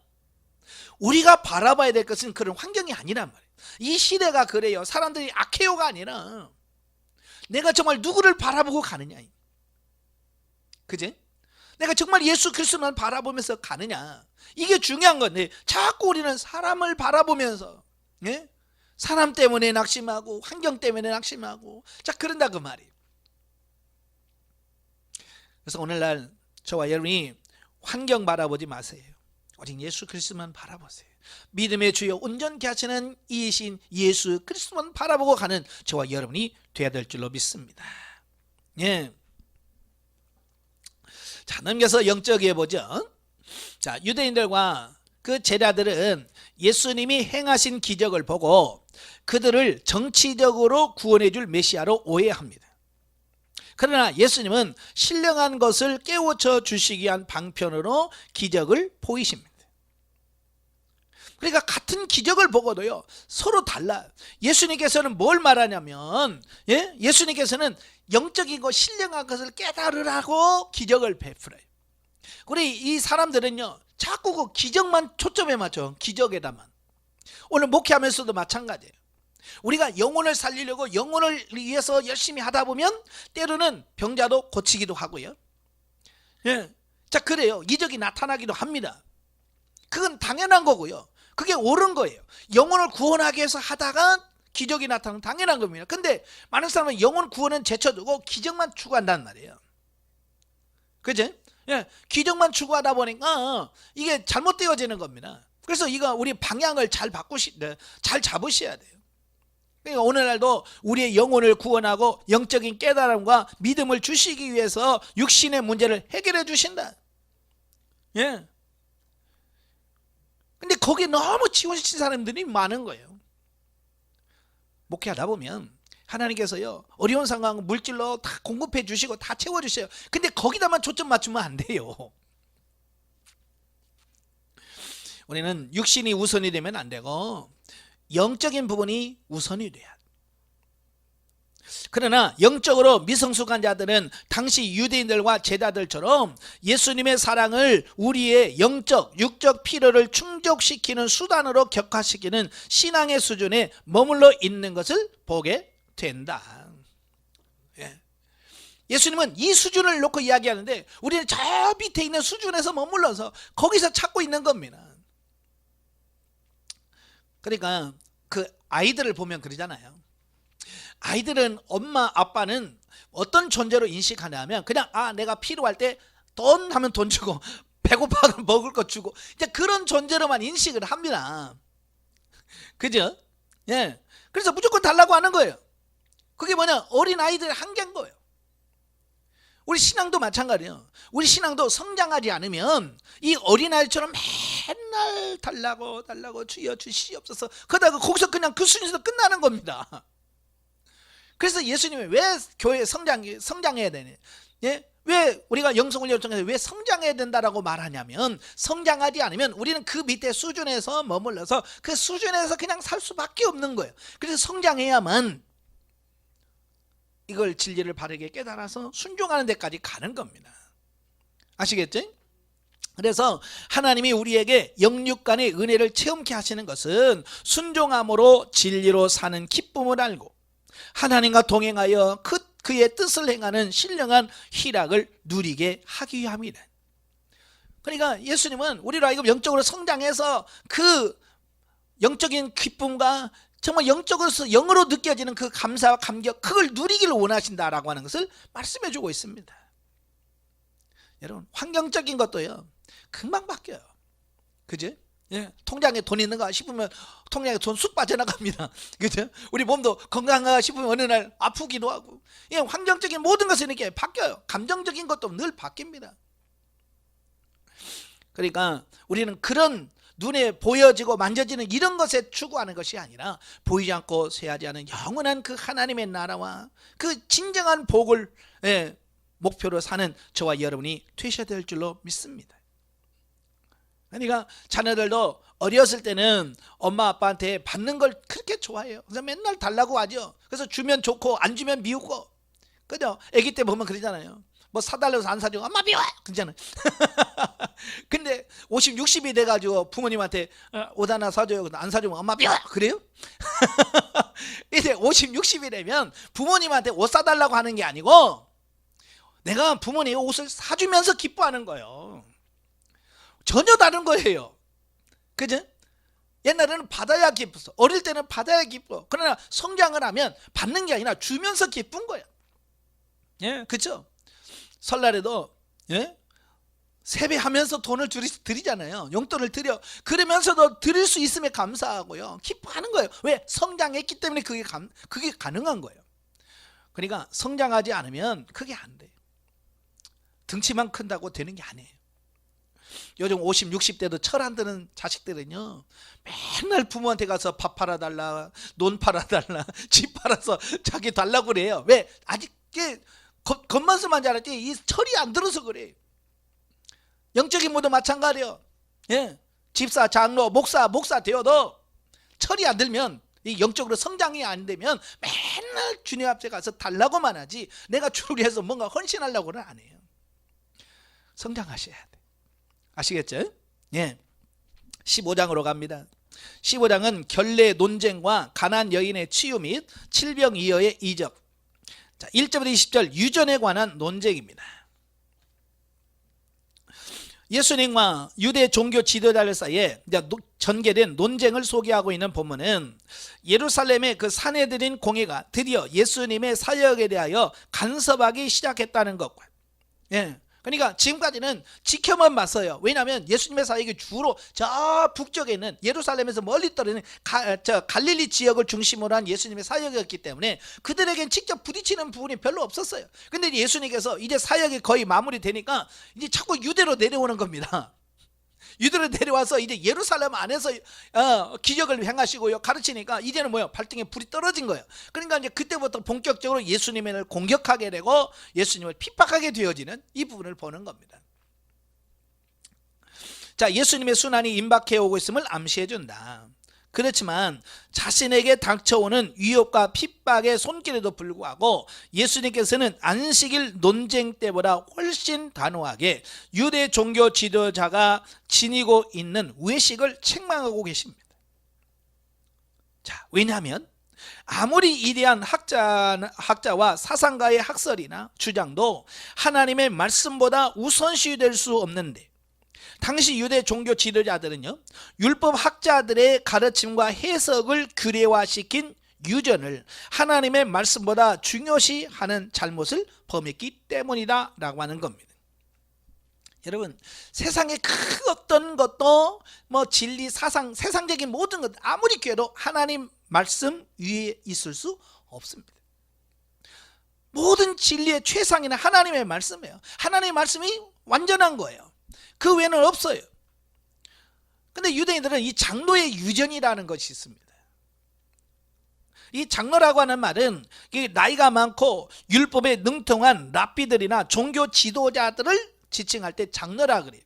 우리가 바라봐야 될 것은 그런 환경이 아니란 말이에요. 이 시대가 그래요. 사람들이 악해요가 아니라 내가 정말 누구를 바라보고 가느냐, 그제? 내가 정말 예수 그리스도만 바라보면서 가느냐, 이게 중요한 건데 자꾸 우리는 사람을 바라보면서, 예? 사람 때문에 낙심하고 환경 때문에 낙심하고 자 그런다 그 말이에요. 그래서 오늘날 저와 여러분이 환경 바라보지 마세요. 오직 예수 그리스도만 바라보세요. 믿음의 주여 온전케 하시는 이신 예수 그리스도만 바라보고 가는 저와 여러분이 되어야 될 줄로 믿습니다. 예. 자, 넘겨서 영적이에 보죠. 자, 유대인들과 그 제자들은 예수님이 행하신 기적을 보고 그들을 정치적으로 구원해 줄 메시아로 오해합니다. 그러나 예수님은 신령한 것을 깨우쳐 주시기 위한 방편으로 기적을 보이십니다. 그러니까 같은 기적을 보고도요 서로 달라요. 예수님께서는 뭘 말하냐면, 예? 예수님께서는 영적인 것, 신령한 것을 깨달으라고 기적을 베풀어요. 우리 이 사람들은요 자꾸 그 기적만 초점에 맞춰, 기적에다만. 오늘 목회하면서도 마찬가지예요. 우리가 영혼을 살리려고 영혼을 위해서 열심히 하다 보면 때로는 병자도 고치기도 하고요. 예. 자, 그래요. 이적이 나타나기도 합니다. 그건 당연한 거고요. 그게 옳은 거예요. 영혼을 구원하기 위해서 하다가 기적이 나타나는 당연한 겁니다. 근데 많은 사람은 영혼 구원은 제쳐두고 기적만 추구한단 말이에요. 그죠? 예. 기적만 추구하다 보니까 이게 잘못되어지는 겁니다. 그래서 이거 우리 방향을 잘 잡으셔야 돼요. 그러니까 오늘날도 우리의 영혼을 구원하고 영적인 깨달음과 믿음을 주시기 위해서 육신의 문제를 해결해 주신다. 예. 근데 거기에 너무 지원시킨 사람들이 많은 거예요. 목회하다 보면 하나님께서요 어려운 상황 물질로 다 공급해 주시고 다 채워 주세요. 근데 거기다만 초점 맞추면 안 돼요. 우리는 육신이 우선이 되면 안 되고 영적인 부분이 우선이 돼야 돼. 그러나 영적으로 미성숙한 자들은 당시 유대인들과 제자들처럼 예수님의 사랑을 우리의 영적, 육적 필요를 충족시키는 수단으로 격화시키는 신앙의 수준에 머물러 있는 것을 보게 된다. 예. 예수님은 이 수준을 놓고 이야기하는데 우리는 저 밑에 있는 수준에서 머물러서 거기서 찾고 있는 겁니다. 그러니까 그 아이들을 보면 그러잖아요. 아이들은 엄마 아빠는 어떤 존재로 인식하냐면 그냥 내가 필요할 때 돈 하면 돈 주고 배고파면 먹을 거 주고 이제 그런 존재로만 인식을 합니다. 그죠? 예. 그래서 무조건 달라고 하는 거예요. 그게 뭐냐? 어린 아이들의 한계인 거예요. 우리 신앙도 마찬가지예요. 우리 신앙도 성장하지 않으면 이 어린아이처럼 맨날 달라고 주여 주시옵소서 그러다가 거기서 그냥 그 순서도 끝나는 겁니다. 그래서 예수님이 왜 교회에 성장해야 되냐? 예? 왜 우리가 영성을 요청해서 왜 성장해야 된다라고 말하냐면 성장하지 않으면 우리는 그 밑에 수준에서 머물러서 그 수준에서 그냥 살 수밖에 없는 거예요. 그래서 성장해야만 이걸 진리를 바르게 깨달아서 순종하는 데까지 가는 겁니다. 아시겠죠? 그래서 하나님이 우리에게 영육간의 은혜를 체험케 하시는 것은 순종함으로 진리로 사는 기쁨을 알고 하나님과 동행하여 그의 뜻을 행하는 신령한 희락을 누리게 하기 위함이다. 그러니까 예수님은 우리로 하여금 영적으로 성장해서 그 영적인 기쁨과 정말 영적으로서 영으로 느껴지는 그 감사와 감격 그걸 누리기를 원하신다라고 하는 것을 말씀해 주고 있습니다. 여러분 환경적인 것도요 금방 바뀌어요. 그죠? 예, 통장에 돈 있는가 싶으면 통장에 돈 쑥 빠져나갑니다. 그죠? 우리 몸도 건강한가 싶으면 어느 날 아프기도 하고 예, 환경적인 모든 것이 이렇게 바뀌어요. 감정적인 것도 늘 바뀝니다. 그러니까 우리는 그런 눈에 보여지고 만져지는 이런 것에 추구하는 것이 아니라 보이지 않고 쇠하지 않은 영원한 그 하나님의 나라와 그 진정한 복을 목표로 사는 저와 여러분이 되셔야 될 줄로 믿습니다. 그러니까 자녀들도 어렸을 때는 엄마 아빠한테 받는 걸 그렇게 좋아해요. 그래서 맨날 달라고 하죠. 그래서 주면 좋고 안 주면 미우고, 그죠? 아기 때 보면 그러잖아요. 뭐 사달라고 해서 안 사주고 엄마 미워 그러잖아요. 근데 50, 60이 돼가지고 부모님한테 옷 하나 사줘요. 안 사주면 엄마 미워 그래요? 이제 50, 60이 되면 부모님한테 옷 사달라고 하는 게 아니고 내가 부모님 옷을 사주면서 기뻐하는 거예요. 전혀 다른 거예요. 그죠? 옛날에는 받아야 기뻤어. 어릴 때는 받아야 기뻐. 그러나 성장을 하면 받는 게 아니라 주면서 기쁜 거야. 예, 그렇죠? 설날에도 예? 세배하면서 돈을 드리잖아요. 용돈을 드려. 그러면서도 드릴 수 있으면 감사하고요. 기뻐하는 거예요. 왜? 성장했기 때문에 그게 가능한 거예요. 그러니까 성장하지 않으면 그게 안 돼요. 등치만 큰다고 되는 게 아니에요. 요즘 50, 60대도 철 안 드는 자식들은요, 맨날 부모한테 가서 밥 팔아달라, 논 팔아달라, 집 팔아서 자기 달라고 그래요. 왜? 아직 겉만서만 자랐지 이 철이 안 들어서 그래. 영적인 모두 마찬가지예요. 예, 집사, 장로, 목사 되어도 철이 안 들면, 이 영적으로 성장이 안 되면 맨날 주님 앞에 가서 달라고만 하지 내가 주를 위해서 뭔가 헌신하려고는 안 해요. 성장하셔야 돼. 아시겠죠? 예. 15장으로 갑니다. 15장은 결례 논쟁과 가난 여인의 치유 및 칠병이어의 이적. 자, 1절부터 20절 유전에 관한 논쟁입니다. 예수님과 유대 종교 지도자들 사이에 전개된 논쟁을 소개하고 있는 본문은 예루살렘의 그 사내들인 공회가 드디어 예수님의 사역에 대하여 간섭하기 시작했다는 것과, 예, 그러니까 지금까지는 지켜만 봤어요. 왜냐하면 예수님의 사역이 주로 저 북쪽에 있는 예루살렘에서 멀리 떨어진 갈릴리 지역을 중심으로 한 예수님의 사역이었기 때문에 그들에겐 직접 부딪히는 부분이 별로 없었어요. 근데 예수님께서 이제 사역이 거의 마무리되니까 이제 자꾸 유대로 내려오는 겁니다. 유대로 내려와서 이제 예루살렘 안에서 기적을 행하시고요, 가르치니까 이제는 뭐예요? 발등에 불이 떨어진 거예요. 그러니까 이제 그때부터 본격적으로 예수님을 공격하게 되고 예수님을 핍박하게 되어지는 이 부분을 보는 겁니다. 자, 예수님의 순환이 임박해 오고 있음을 암시해 준다. 그렇지만 자신에게 닥쳐오는 위협과 핍박의 손길에도 불구하고 예수님께서는 안식일 논쟁 때보다 훨씬 단호하게 유대 종교 지도자가 지니고 있는 외식을 책망하고 계십니다. 자, 왜냐하면 아무리 위대한 학자와 사상가의 학설이나 주장도 하나님의 말씀보다 우선시될 수 없는데, 당시 유대 종교 지도자들은요, 율법 학자들의 가르침과 해석을 규례화시킨 유전을 하나님의 말씀보다 중요시하는 잘못을 범했기 때문이다 라고 하는 겁니다. 여러분, 세상의 그 어떤 것도 뭐 진리, 사상, 세상적인 모든 것 아무리 꾀도 하나님 말씀 위에 있을 수 없습니다. 모든 진리의 최상위는 하나님의 말씀이에요. 하나님의 말씀이 완전한 거예요. 그 외에는 없어요. 근데 유대인들은 이 장로의 유전이라는 것이 있습니다. 이 장로라고 하는 말은 나이가 많고 율법에 능통한 랍비들이나 종교 지도자들을 지칭할 때 장로라 그래요.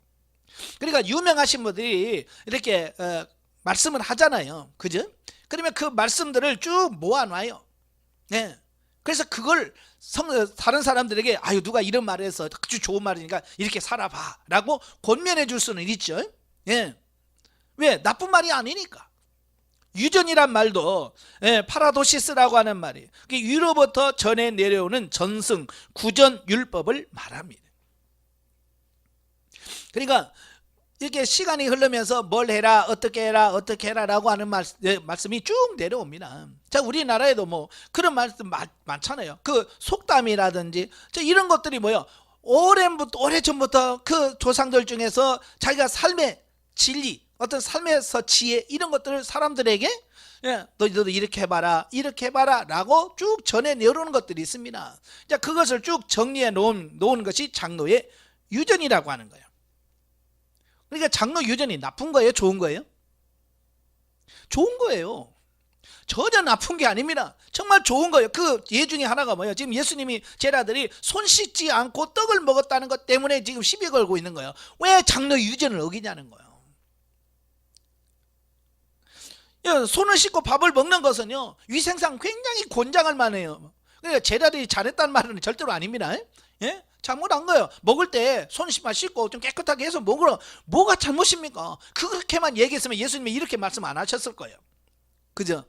그러니까 유명하신 분들이 이렇게 말씀을 하잖아요. 그죠? 그러면 그 말씀들을 쭉 모아놔요. 네. 그래서 그걸 다른 사람들에게 아유 누가 이런 말을 해서 아주 좋은 말이니까 이렇게 살아봐 라고 권면해 줄 수는 있죠. 예. 왜? 나쁜 말이 아니니까. 유전이란 말도 파라도시스라고 하는 말이에요. 위로부터 전해 내려오는 전승, 구전 율법을 말합니다. 그러니까 이렇게 시간이 흐르면서 뭘 해라, 어떻게 해라 라고 하는 말씀이 쭉 내려옵니다. 자, 우리나라에도 뭐 그런 말씀 많잖아요. 그 속담이라든지 이런 것들이 뭐예요? 오래전부터 그 조상들 중에서 자기가 삶의 진리, 어떤 삶에서 지혜 이런 것들을 사람들에게 너희들도 이렇게 해봐라 라고 쭉 전해 내려오는 것들이 있습니다. 자, 그것을 쭉 정리해 놓은 것이 장로의 유전이라고 하는 거예요. 그러니까 장로 유전이 나쁜 거예요? 좋은 거예요? 좋은 거예요. 전혀 나쁜 게 아닙니다. 정말 좋은 거예요. 그 예 중에 하나가 뭐예요? 지금 예수님이 제자들이 손 씻지 않고 떡을 먹었다는 것 때문에 지금 시비 걸고 있는 거예요. 왜 장로 유전을 어기냐는 거예요. 손을 씻고 밥을 먹는 것은요, 위생상 굉장히 권장할 만해요. 그러니까 제자들이 잘했다는 말은 절대로 아닙니다. 예? 잘못한 거예요. 먹을 때 손 씻고 좀 깨끗하게 해서 먹으러, 뭐가 잘못입니까? 그렇게만 얘기했으면 예수님이 이렇게 말씀 안 하셨을 거예요. 그죠?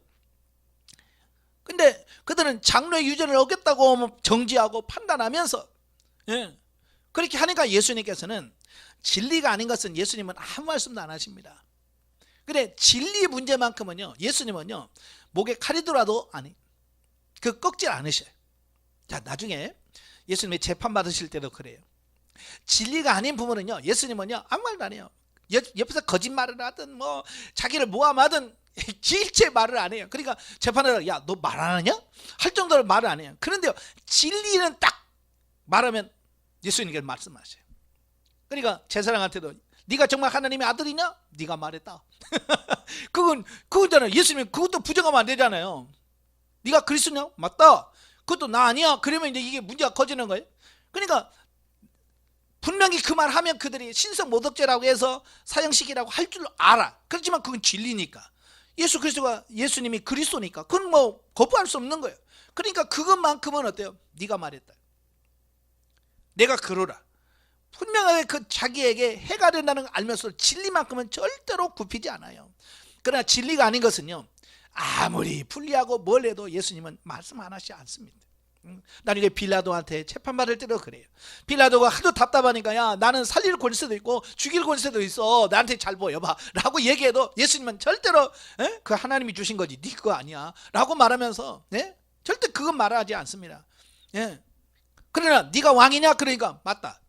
근데 그들은 장로의 유전을 어겼다고 정지하고 판단하면서, 예, 그렇게 하니까 예수님께서는 진리가 아닌 것은 예수님은 아무 말씀도 안 하십니다. 근데 진리 문제만큼은요, 예수님은요, 목에 칼이 들어와도 그 꺾질 않으셔요. 자, 나중에 예수님이 재판 받으실 때도 그래요. 진리가 아닌 부분은요, 예수님은요, 아무 말도 안 해요. 옆에서 거짓말을 하든 뭐 자기를 모함하든 일체 말을 안 해요. 그러니까 재판을, 야, 너 말 안 하냐? 할 정도로 말을 안 해요. 그런데요, 진리는 딱 말하면 예수님께서 말씀하셔요. 그러니까 제사장한테도, 네가 정말 하나님의 아들이냐? 네가 말했다. 그거잖아요. 예수님이 그것도 부정하면 안 되잖아요. 네가 그리스도냐? 맞다. 그것도 나 아니야. 그러면 이제 이게 문제가 커지는 거예요. 그러니까 분명히 그 말 하면 그들이 신성 모독죄라고 해서 사형시키라고 할 줄 알아. 그렇지만 그건 진리니까. 예수 그리스도가, 예수님이 그리스도니까 그건 뭐 거부할 수 없는 거예요. 그러니까 그것만큼은 어때요? 네가 말했다. 내가 그러라. 분명하게 그 자기에게 해가 된다는 걸 알면서 진리만큼은 절대로 굽히지 않아요. 그러나 진리가 아닌 것은요, 아무리 불리하고 뭘 해도 예수님은 말씀 안 하시지 않습니다. 나중에 빌라도한테 재판받을 때도 그래요. 빌라도가 하도 답답하니까, 야, 나는 살릴 권세도 있고 죽일 권세도 있어, 나한테 잘 보여봐 라고 얘기해도 예수님은 절대로, 그 하나님이 주신 거지 네 그거 아니야 라고 말하면서, 절대 그건 말하지 않습니다. 그러나 네가 왕이냐? 그러니까 맞다.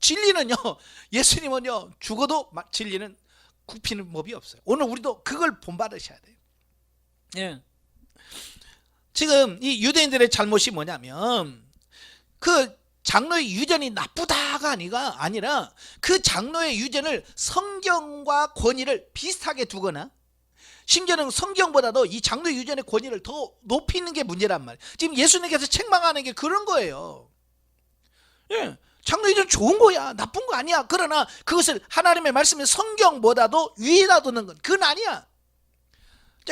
진리는요, 예수님은요, 죽어도 진리는 굽히는 법이 없어요. 오늘 우리도 그걸 본받으셔야 돼요. 예. 지금 이 유대인들의 잘못이 뭐냐면, 그 장로의 유전이 나쁘다가 아니라 그 장로의 유전을 성경과 권위를 비슷하게 두거나, 심지어는 성경보다도 이 장로의 유전의 권위를 더 높이는 게 문제란 말이에요. 지금 예수님께서 책망하는 게 그런 거예요. 예. 장로 유전 좋은 거야, 나쁜 거 아니야. 그러나 그것을 하나님의 말씀인 성경보다도 위에다 두는 건 그건 아니야.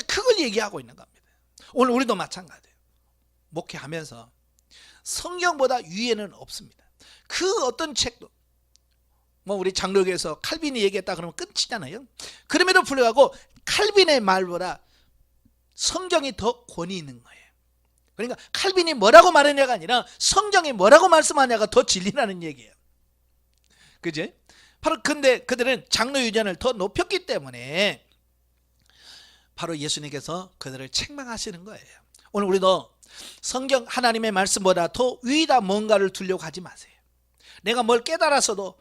그걸 얘기하고 있는 겁니다. 오늘 우리도 마찬가지예요. 목회하면서 성경보다 위에는 없습니다. 그 어떤 책도, 뭐 우리 장로교에서 칼빈이 얘기했다 그러면 끝이잖아요. 그럼에도 불구하고 칼빈의 말보다 성경이 더 권위 있는 거예요. 그러니까 칼빈이 뭐라고 말했냐가 아니라 성경이 뭐라고 말씀하냐가 더 진리라는 얘기예요. 그지? 바로 근데 그들은 장로 유전을 더 높였기 때문에 바로 예수님께서 그들을 책망하시는 거예요. 오늘 우리도 성경 하나님의 말씀보다 더 위에다 뭔가를 두려고 하지 마세요. 내가 뭘 깨달았어도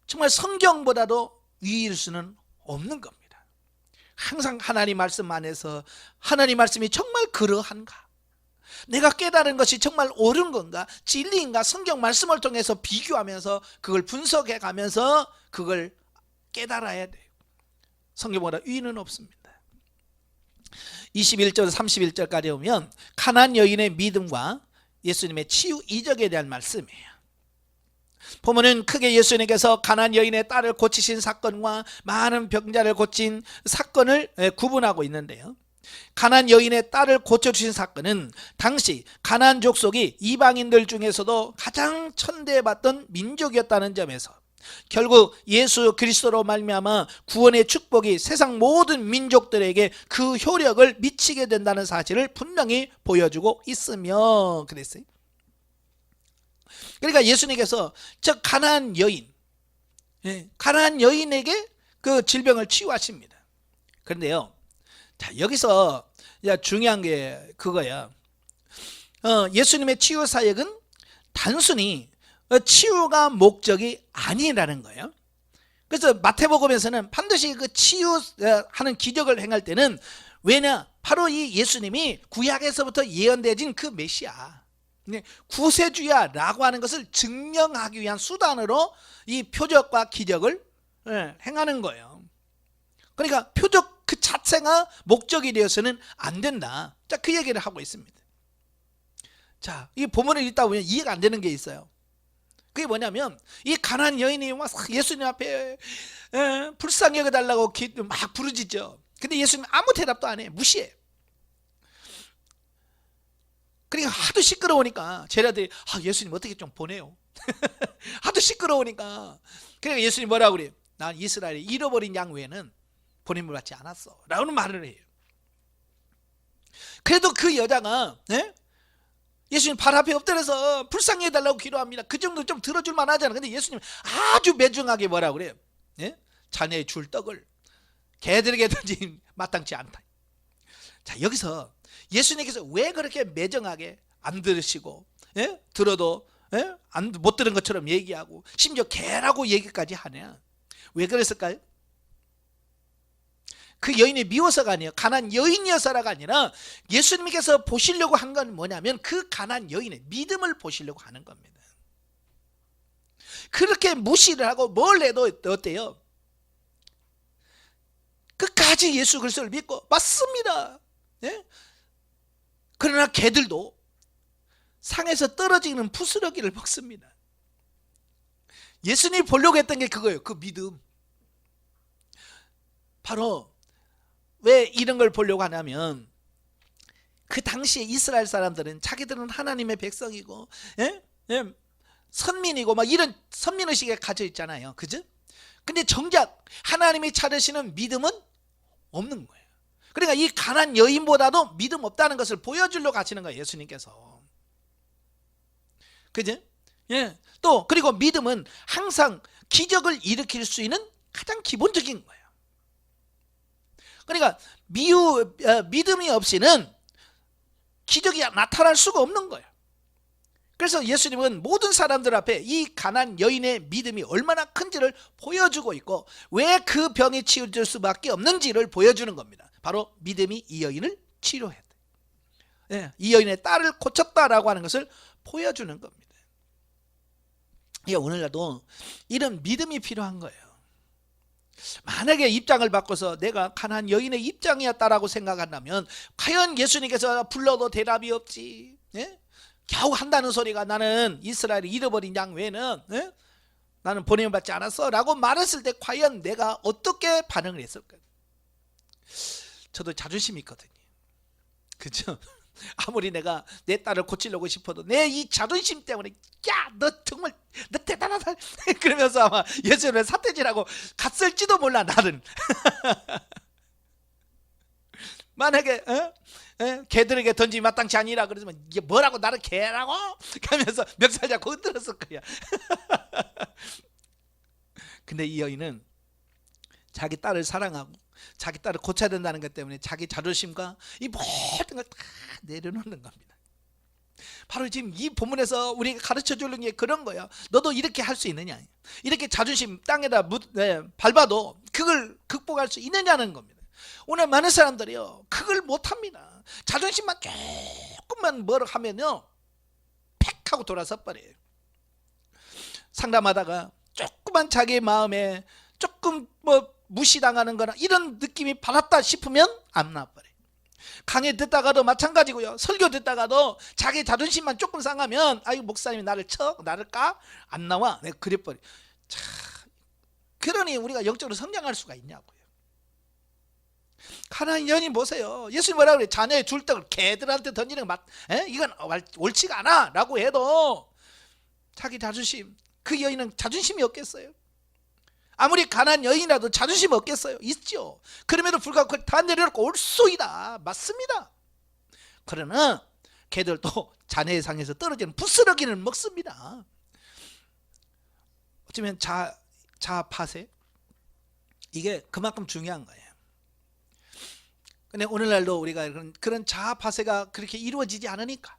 정말 성경보다도 위일 수는 없는 겁니다. 항상 하나님 말씀 안에서 하나님 말씀이 정말 그러한가, 내가 깨달은 것이 정말 옳은 건가, 진리인가, 성경 말씀을 통해서 비교하면서 그걸 분석해 가면서 그걸 깨달아야 돼요. 성경보다 위는 없습니다. 21절 31절까지 오면 가나안 여인의 믿음과 예수님의 치유 이적에 대한 말씀이에요. 보면은 크게 예수님께서 가나안 여인의 딸을 고치신 사건과 많은 병자를 고친 사건을 구분하고 있는데요, 가나안 여인의 딸을 고쳐주신 사건은 당시 가나안 족속이 이방인들 중에서도 가장 천대받던 민족이었다는 점에서 결국 예수 그리스도로 말미암아 구원의 축복이 세상 모든 민족들에게 그 효력을 미치게 된다는 사실을 분명히 보여주고 있으며 그랬어요. 그러니까 예수님께서 저 가나안 여인, 가나안 여인에게 그 질병을 치유하십니다. 그런데요, 자, 여기서 중요한 게 그거야. 예수님의 치유 사역은 단순히 치유가 목적이 아니라는 거예요. 그래서 마태복음에서는 반드시 그 치유하는 기적을 행할 때는, 왜냐, 바로 이 예수님이 구약에서부터 예언되어진 그 메시아, 구세주야라고 하는 것을 증명하기 위한 수단으로 이 표적과 기적을 행하는 거예요. 그러니까 표적 그 자체가 목적이 되어서는 안 된다. 자, 그 얘기를 하고 있습니다. 자, 이 본문을 읽다 보면 이해가 안 되는 게 있어요. 그게 뭐냐면 이 가난한 여인이 막 예수님 앞에 불쌍히 여겨달라고 막 부르짖죠. 근데 예수님 아무 대답도 안 해. 무시해. 그러니까 하도 시끄러우니까 제자들이 예수님 어떻게 좀 보내요. 하도 시끄러우니까. 그러니까 예수님 뭐라고 그래요? 난 이스라엘의 잃어버린 양 외에는 보냄을 받지 않았어 라고는 말을 해요. 그래도 그 여자가 예수님 발 앞에 엎드려서 불쌍히 해달라고 기도합니다. 그 정도 좀 들어줄 만하잖아. 근데 예수님 아주 매정하게 뭐라고 그래요? 자네의 줄 떡을 개들에게 던진 마땅치 않다. 자, 여기서 예수님께서 왜 그렇게 매정하게 안 들으시고 들어도 못 들은 것처럼 얘기하고 심지어 개라고 얘기까지 하냐? 왜 그랬을까요? 그 여인이 미워서가 아니에요. 가난 여인이어서라가 아니라 예수님께서 보시려고 한 건 뭐냐면 그 가난 여인의 믿음을 보시려고 하는 겁니다. 그렇게 무시를 하고 뭘 해도 어때요? 끝까지 예수 그리스도를 믿고 맞습니다. 그러나 개들도 상에서 떨어지는 부스러기를 먹습니다. 예수님이 보려고 했던 게 그거예요. 그 믿음. 바로 왜 이런 걸 보려고 하냐면 그 당시에 이스라엘 사람들은 자기들은 하나님의 백성이고 선민이고 막 이런 선민의식에 갇혀 있잖아요. 그죠? 근데 정작 하나님이 찾으시는 믿음은 없는 거예요. 그러니까 이 가난 여인보다도 믿음 없다는 것을 보여주려고 하시는 거예요. 예수님께서. 그죠? 또 그리고 믿음은 항상 기적을 일으킬 수 있는 가장 기본적인 거예요. 그러니까 믿음이 없이는 기적이 나타날 수가 없는 거예요. 그래서 예수님은 모든 사람들 앞에 이 가난 여인의 믿음이 얼마나 큰지를 보여주고 있고 왜 그 병이 치유될 수밖에 없는지를 보여주는 겁니다. 바로 믿음이 이 여인을 치료했다. 이 여인의 딸을 고쳤다라고 하는 것을 보여주는 겁니다. 오늘날도 이런 믿음이 필요한 거예요. 만약에 입장을 바꿔서 내가 가난한 여인의 입장이었다라고 생각한다면 과연 예수님께서 불러도 대답이 없지, 겨우 한다는 소리가 나는 이스라엘이 잃어버린 양 외에는 나는 보냄을 받지 않았어 라고 말했을 때 과연 내가 어떻게 반응을 했을까요? 저도 자존심이 있거든요. 그렇죠? 아무리 내가 내 딸을 고치려고 싶어도 내 이 자존심 때문에 야 너 정말 너 대단하다 그러면서 아마 예수님을 삿대질하고 갔을지도 몰라 나는. 만약에 개들에게 던지 마땅치 아니라 그러지만 이게 뭐라고 나를 개라고 하면서 멱살 잡고 흔들었을 거야. 근데 이 여인은 자기 딸을 사랑하고 자기 딸을 고쳐야 된다는 것 때문에 자기 자존심과 이 모든 걸 다 내려놓는 겁니다. 바로 지금 이 본문에서 우리가 가르쳐 주는 게 그런 거예요. 너도 이렇게 할 수 있느냐, 이렇게 자존심 땅에다 밟아도 그걸 극복할 수 있느냐는 겁니다. 오늘 많은 사람들이요 그걸 못합니다. 자존심만 조금만 뭐라 하면요 팩 하고 돌아서 버려요. 상담하다가 조금만 자기 마음에 조금 무시당하는 거나 이런 느낌이 받았다 싶으면 안 나와버려요. 강의 듣다가도 마찬가지고요. 설교 듣다가도 자기 자존심만 조금 상하면 아유 목사님이 나를 쳐? 나를 까? 안 나와. 내가 그래버려. 자, 그러니 우리가 영적으로 성장할 수가 있냐고요. 가난한 여인 보세요. 예수님 뭐라고 그래요? 자녀의 줄떡을 개들한테 던지는 것 이건 옳지가 않아 라고 해도 자기 자존심, 그 여인은 자존심이 없겠어요? 아무리 가난한 여인이라도 자존심 없겠어요? 있죠. 그럼에도 불구하고 그걸 다 내려놓고 올소이다. 맞습니다. 그러나 개들도 자네의 상에서 떨어지는 부스러기는 먹습니다. 어쩌면 자파세 이게 그만큼 중요한 거예요. 근데 오늘날도 우리가 그런 자파세가 그렇게 이루어지지 않으니까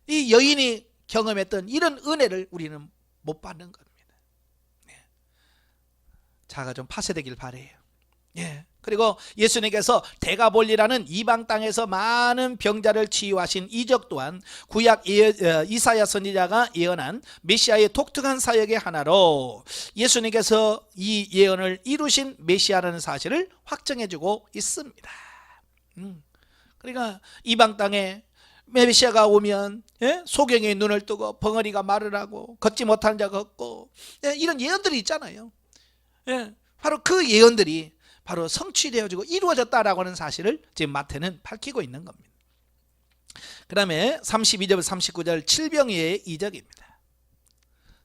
이 여인이 경험했던 이런 은혜를 우리는 못 받는 겁니다. 자가 좀 파쇄되길 바래요. 예. 그리고 예수님께서 데가볼리라는 이방 땅에서 많은 병자를 치유하신 이적 또한 구약 이사야 선지자가 예언한 메시아의 독특한 사역의 하나로 예수님께서 이 예언을 이루신 메시아라는 사실을 확정해주고 있습니다. 그러니까 이방 땅에 메시아가 오면 소경의 눈을 뜨고 벙어리가 말을 하고 걷지 못하는 자가 걷고 이런 예언들이 있잖아요. 바로 그 예언들이 바로 성취되어지고 이루어졌다라고 하는 사실을 지금 마태는 밝히고 있는 겁니다. 그 다음에 32절 39절 칠병이의 이적입니다.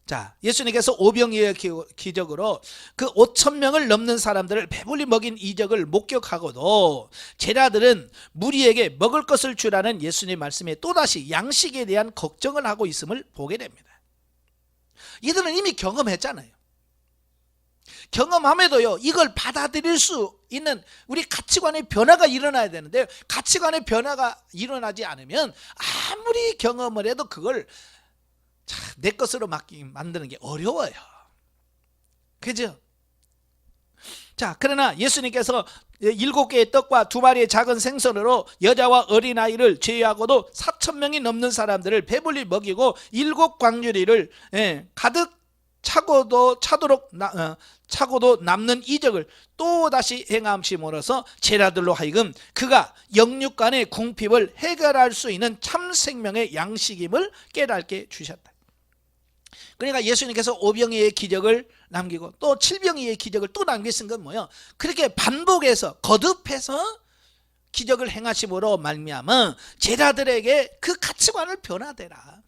자, 예수님께서 오병이의 기적으로 그 5,000명을 넘는 사람들을 배불리 먹인 이적을 목격하고도 제자들은 무리에게 먹을 것을 주라는 예수님 말씀에 또다시 양식에 대한 걱정을 하고 있음을 보게 됩니다. 이들은 이미 경험했잖아요. 경험함에도요, 이걸 받아들일 수 있는 우리 가치관의 변화가 일어나야 되는데, 가치관의 변화가 일어나지 않으면 아무리 경험을 해도 그걸 내 것으로 만드는 게 어려워요. 그죠? 자, 그러나 예수님께서 7개의 떡과 2마리의 작은 생선으로 여자와 어린아이를 제외하고도 4,000명이 넘는 사람들을 배불리 먹이고 7 광주리를 가득 차고도 남는 이적을 또다시 행함심으로써 제자들로 하여금 그가 영육간의 궁핍을 해결할 수 있는 참 생명의 양식임을 깨닫게 주셨다. 그러니까 예수님께서 오병이의 기적을 남기고 또 칠병이의 기적을 또 남기신 건 뭐예요? 그렇게 반복해서 거듭해서 기적을 행하심으로 말미암아 제자들에게 그 가치관을 변화되라,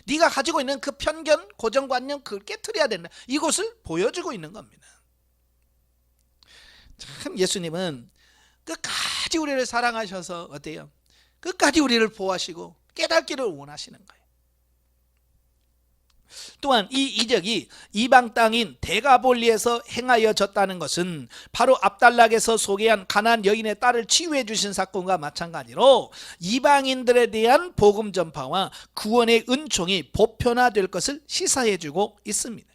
네가 가지고 있는 그 편견, 고정관념 그걸 깨트려야 된다, 이것을 보여주고 있는 겁니다. 참 예수님은 끝까지 우리를 사랑하셔서 어때요? 끝까지 우리를 보호하시고 깨닫기를 원하시는 거예요. 또한 이 이적이 이방 땅인 데가볼리에서 행하여졌다는 것은 바로 압달락에서 소개한 가나안 여인의 딸을 치유해 주신 사건과 마찬가지로 이방인들에 대한 복음 전파와 구원의 은총이 보편화될 것을 시사해 주고 있습니다.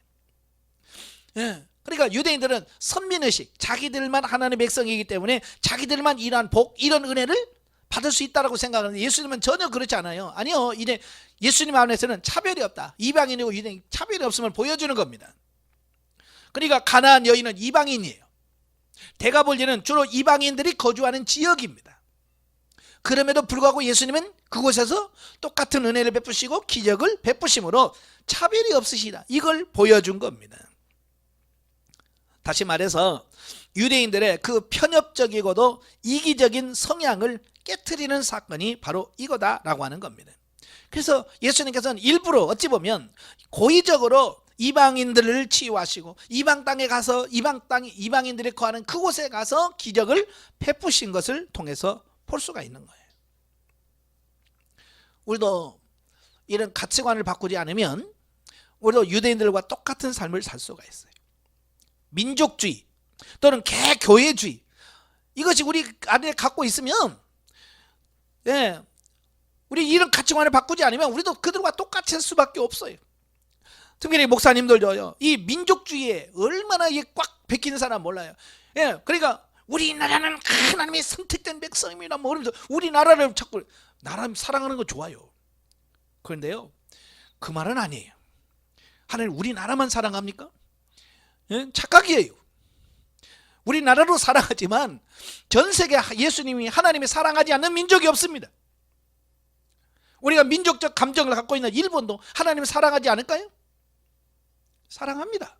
그러니까 유대인들은 선민의식, 자기들만 하나님의 백성이기 때문에 자기들만 이러한 복, 이런 은혜를 받을 수 있다고 생각하는데 예수님은 전혀 그렇지 않아요. 아니요, 이제 예수님 안에서는 차별이 없다. 이방인이고 유대인 차별이 없음을 보여주는 겁니다. 그러니까 가나안 여인은 이방인이에요. 데가볼리는 주로 이방인들이 거주하는 지역입니다. 그럼에도 불구하고 예수님은 그곳에서 똑같은 은혜를 베푸시고 기적을 베푸심으로 차별이 없으시다, 이걸 보여준 겁니다. 다시 말해서 유대인들의 그 편협적이고도 이기적인 성향을 깨트리는 사건이 바로 이거다라고 하는 겁니다. 그래서 예수님께서는 일부러 어찌 보면 고의적으로 이방인들을 치유하시고 이방 땅에 가서 이방인들이 거하는 그곳에 가서 기적을 베푸신 것을 통해서 볼 수가 있는 거예요. 우리도 이런 가치관을 바꾸지 않으면 우리도 유대인들과 똑같은 삶을 살 수가 있어요. 민족주의 또는 개교회주의, 이것이 우리 안에 갖고 있으면 우리 이런 가치관을 바꾸지 않으면 우리도 그들과 똑같을 수밖에 없어요. 특별히 목사님들도요, 이 민족주의에 얼마나 이게 꽉 베끼는 사람 몰라요. 그러니까 우리나라는 하나님의 선택된 백성입니다, 뭐 그러면서 우리나라를 자꾸 나라 사랑하는 거 좋아요. 그런데요, 그 말은 아니에요. 하나님 우리나라만 사랑합니까? 착각이에요. 우리나라로 사랑하지만 전 세계 예수님이 하나님이 사랑하지 않는 민족이 없습니다. 우리가 민족적 감정을 갖고 있는 일본도 하나님을 사랑하지 않을까요? 사랑합니다.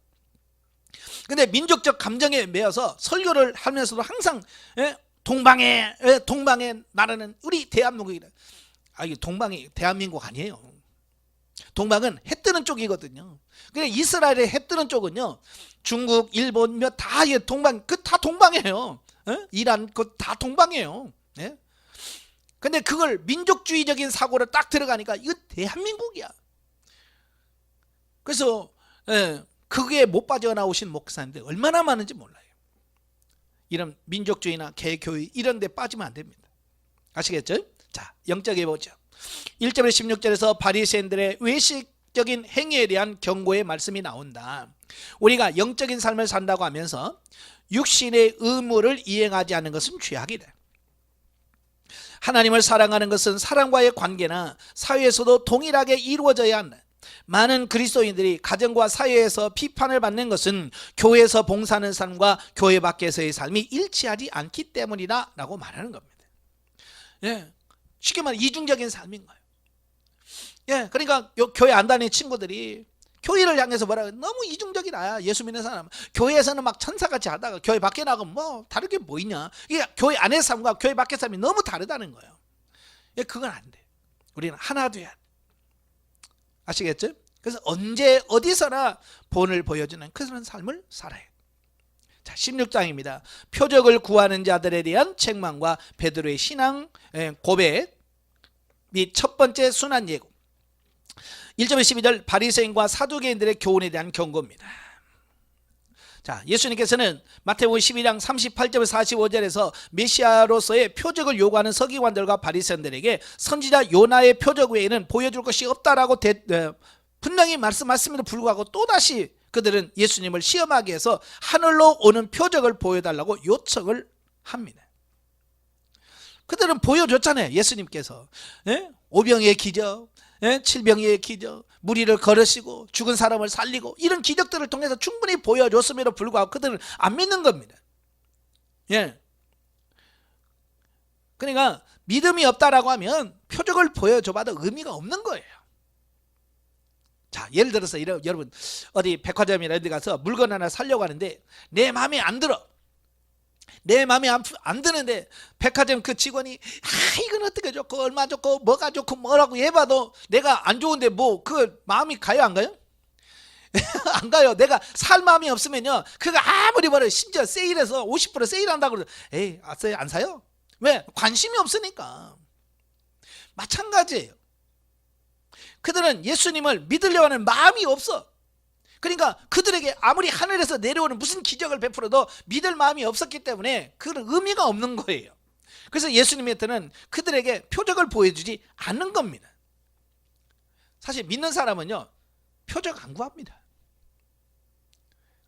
근데 민족적 감정에 매여서 설교를 하면서도 항상 동방의 나라는 우리 대한민국이다. 이게 동방이 대한민국 아니에요. 동방은 해 뜨는 쪽이거든요. 근데 이스라엘의 해 뜨는 쪽은요, 중국, 일본 다 동방, 다 동방이에요. 이란 다 동방이에요. 근데 그걸 민족주의적인 사고를 딱 들어가니까 이거 대한민국이야. 그래서 그게 못 빠져나오신 목사님들 얼마나 많은지 몰라요. 이런 민족주의나 개교의 이런 데 빠지면 안 됩니다. 아시겠죠? 자, 영적에 보죠. 1절에서 16절에서 바리새인들의 외식 영적인 행위에 대한 경고의 말씀이 나온다. 우리가 영적인 삶을 산다고 하면서 육신의 의무를 이행하지 않는 것은 죄악이다. 하나님을 사랑하는 것은 사람과의 관계나 사회에서도 동일하게 이루어져야 한다. 많은 그리스도인들이 가정과 사회에서 비판을 받는 것은 교회에서 봉사하는 삶과 교회 밖에서의 삶이 일치하지 않기 때문이다 라고 말하는 겁니다. 예, 쉽게 말해 이중적인 삶인 거예요. 예, 그러니까 교회 안 다니는 친구들이 교회를 향해서 뭐라 너무 이중적이다. 예수 믿는 사람 교회에서는 막 천사같이 하다가 교회 밖에 나가면 뭐 다를 게 뭐 있냐. 이게 교회 안의 삶과 교회 밖의 삶이 너무 다르다는 거예요. 예, 그건 안 돼. 우리는 하나 돼야 돼. 아시겠죠? 그래서 언제 어디서나 본을 보여주는 그런 삶을 살아야 돼. 자, 16장입니다. 표적을 구하는 자들에 대한 책망과 베드로의 신앙 고백 및 첫 번째 순환 예고. 1절에서 12절 바리새인과 사두개인들의 교훈에 대한 경고입니다. 자, 예수님께서는 마태복음 12장 38절에서 45절에서 메시아로서의 표적을 요구하는 서기관들과 바리새인들에게 선지자 요나의 표적 외에는 보여줄 것이 없다라고 분명히 말씀하심에도 불구하고 또다시 그들은 예수님을 시험하기 위해서 하늘로 오는 표적을 보여달라고 요청을 합니다. 그들은 보여줬잖아요. 예수님께서 오병이의 기적, 칠병이의 기적, 무리를 걸으시고 죽은 사람을 살리고 이런 기적들을 통해서 충분히 보여줬음에도 불구하고 그들은 안 믿는 겁니다. 예. 그러니까 믿음이 없다라고 하면 표적을 보여줘봐도 의미가 없는 거예요. 자, 예를 들어서 여러분 어디 백화점이나 어디 가서 물건 하나 사려고 하는데 내 마음에 안 들어. 내 마음에 안 드는데 백화점 그 직원이 이건 어떻게 좋고 얼마 좋고 뭐가 좋고 뭐라고 해봐도 내가 안 좋은데 뭐 그 마음이 가요 안 가요? 안 가요. 내가 살 마음이 없으면요 그거 아무리 말해 심지어 세일해서 50% 세일한다고 그래도 에이 안 사요. 왜? 관심이 없으니까. 마찬가지예요. 그들은 예수님을 믿으려고 하는 마음이 없어. 그러니까 그들에게 아무리 하늘에서 내려오는 무슨 기적을 베풀어도 믿을 마음이 없었기 때문에 그런 의미가 없는 거예요. 그래서 예수님한테는 그들에게 표적을 보여주지 않는 겁니다. 사실 믿는 사람은요 표적 안 구합니다.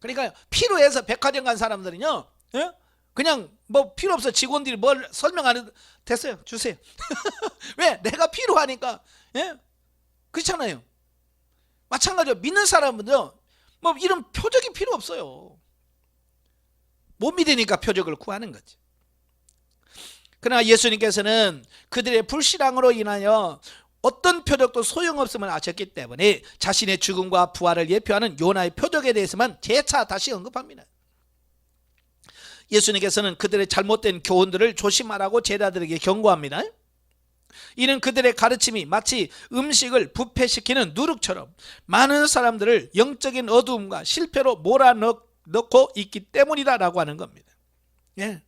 그러니까 필요해서 백화점 간 사람들은요 그냥 뭐 필요 없어. 직원들이 뭘 설명 안 해도 됐어요 주세요. 왜? 내가 필요하니까. 그렇잖아요. 마찬가지로 믿는 사람은요 뭐 이런 표적이 필요 없어요. 못 믿으니까 표적을 구하는 거지. 그러나 예수님께서는 그들의 불신앙으로 인하여 어떤 표적도 소용없음을 아셨기 때문에 자신의 죽음과 부활을 예표하는 요나의 표적에 대해서만 재차 다시 언급합니다. 예수님께서는 그들의 잘못된 교훈들을 조심하라고 제자들에게 경고합니다. 이는 그들의 가르침이 마치 음식을 부패시키는 누룩처럼 많은 사람들을 영적인 어두움과 실패로 몰아넣고 있기 때문이다라고 하는 겁니다. 예.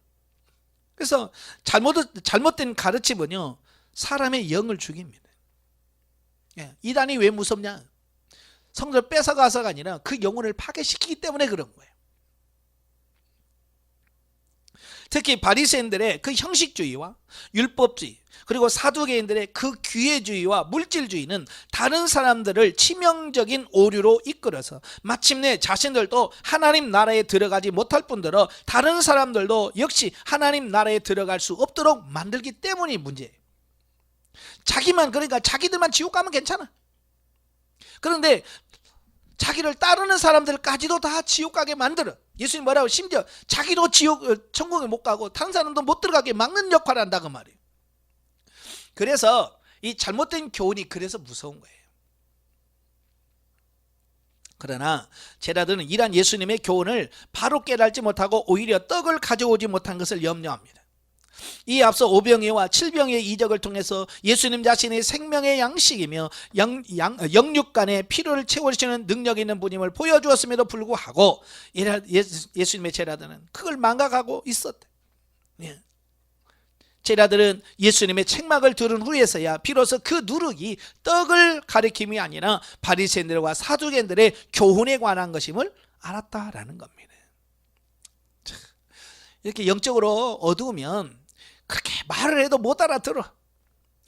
그래서 잘못된 가르침은요 사람의 영을 죽입니다. 예. 이단이 왜 무섭냐? 성전을 뺏어가서가 아니라 그 영혼을 파괴시키기 때문에 그런 거예요. 특히 바리새인들의 그 형식주의와 율법주의 그리고 사두개인들의 그 규회주의와 물질주의는 다른 사람들을 치명적인 오류로 이끌어서 마침내 자신들도 하나님 나라에 들어가지 못할 뿐더러 다른 사람들도 역시 하나님 나라에 들어갈 수 없도록 만들기 때문이 문제예요. 그러니까 자기들만 지옥 가면 괜찮아. 그런데 자기를 따르는 사람들까지도 다 지옥 가게 만들어. 예수님 뭐라고? 심지어 자기도 천국에 못 가고 다른 사람도 못 들어가게 막는 역할을 한다 그 말이에요. 그래서 이 잘못된 교훈이 그래서 무서운 거예요. 그러나 제자들은 이러한 예수님의 교훈을 바로 깨달지 못하고 오히려 떡을 가져오지 못한 것을 염려합니다. 이 앞서 오병이와 칠병의 이적을 통해서 예수님 자신의 생명의 양식이며 영육간의 필요를 채워주시는 능력 있는 분임을 보여주었음에도 불구하고 예수님의 제자들은 그걸 망각하고 있었대. 제자들은 예수님의 책망을 들은 후에서야 비로소 그 누룩이 떡을 가리킴이 아니라 바리새인들과 사두개인들의 교훈에 관한 것임을 알았다라는 겁니다. 이렇게 영적으로 어두우면 그렇게 말을 해도 못 알아들어.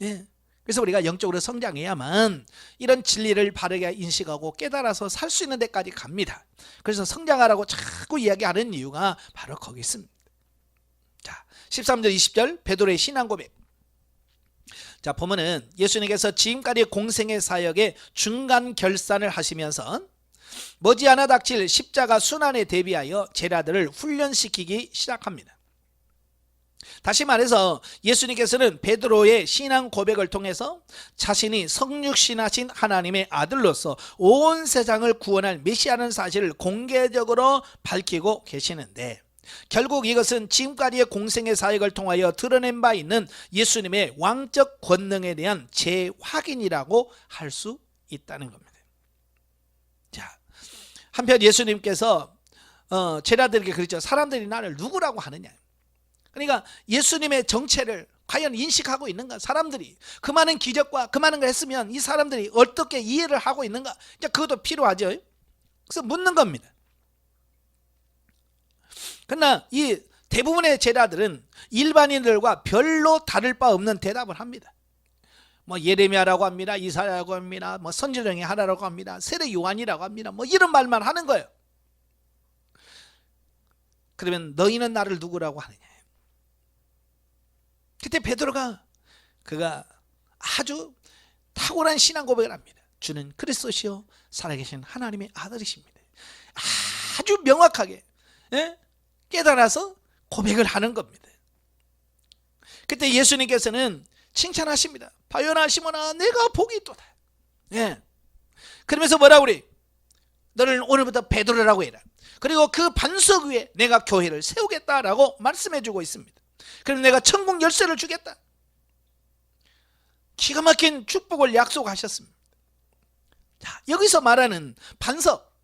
예. 그래서 우리가 영적으로 성장해야만 이런 진리를 바르게 인식하고 깨달아서 살 수 있는 데까지 갑니다. 그래서 성장하라고 자꾸 이야기하는 이유가 바로 거기 있습니다. 자, 13절 20절 베드로의 신앙 고백. 자, 보면은 예수님께서 지금까지 공생의 사역의 중간 결산을 하시면서 머지않아 닥칠 십자가 순환에 대비하여 제자들을 훈련시키기 시작합니다. 다시 말해서 예수님께서는 베드로의 신앙 고백을 통해서 자신이 성육신하신 하나님의 아들로서 온 세상을 구원할 메시아라는 사실을 공개적으로 밝히고 계시는데, 결국 이것은 지금까지의 공생의 사역을 통하여 드러낸 바 있는 예수님의 왕적 권능에 대한 재확인이라고 할 수 있다는 겁니다. 자, 한편 예수님께서 제자들에게 그랬죠. 사람들이 나를 누구라고 하느냐. 그러니까 예수님의 정체를 과연 인식하고 있는가? 사람들이 그 많은 기적과 그 많은 걸 했으면 이 사람들이 어떻게 이해를 하고 있는가? 이제 그것도 필요하죠. 그래서 묻는 겁니다. 그러나 이 대부분의 제자들은 일반인들과 별로 다를 바 없는 대답을 합니다. 뭐 예레미야라고 합니다. 이사야라고 합니다. 뭐 선지자 중에 하나라고 합니다. 세례 요한이라고 합니다. 뭐 이런 말만 하는 거예요. 그러면 너희는 나를 누구라고 하느냐? 그때 베드로가 그가 아주 탁월한 신앙 고백을 합니다. 주는 그리스도시요 살아계신 하나님의 아들이십니다. 아주 명확하게 깨달아서 고백을 하는 겁니다. 그때 예수님께서는 칭찬하십니다. 바요나 시몬아 내가 복이 있도다. 그러면서 뭐라고 그래? 너를 오늘부터 베드로라고 해라. 그리고 그 반석 위에 내가 교회를 세우겠다라고 말씀해주고 있습니다. 그럼 내가 천국 열쇠를 주겠다. 기가 막힌 축복을 약속하셨습니다. 자, 여기서 말하는 반석,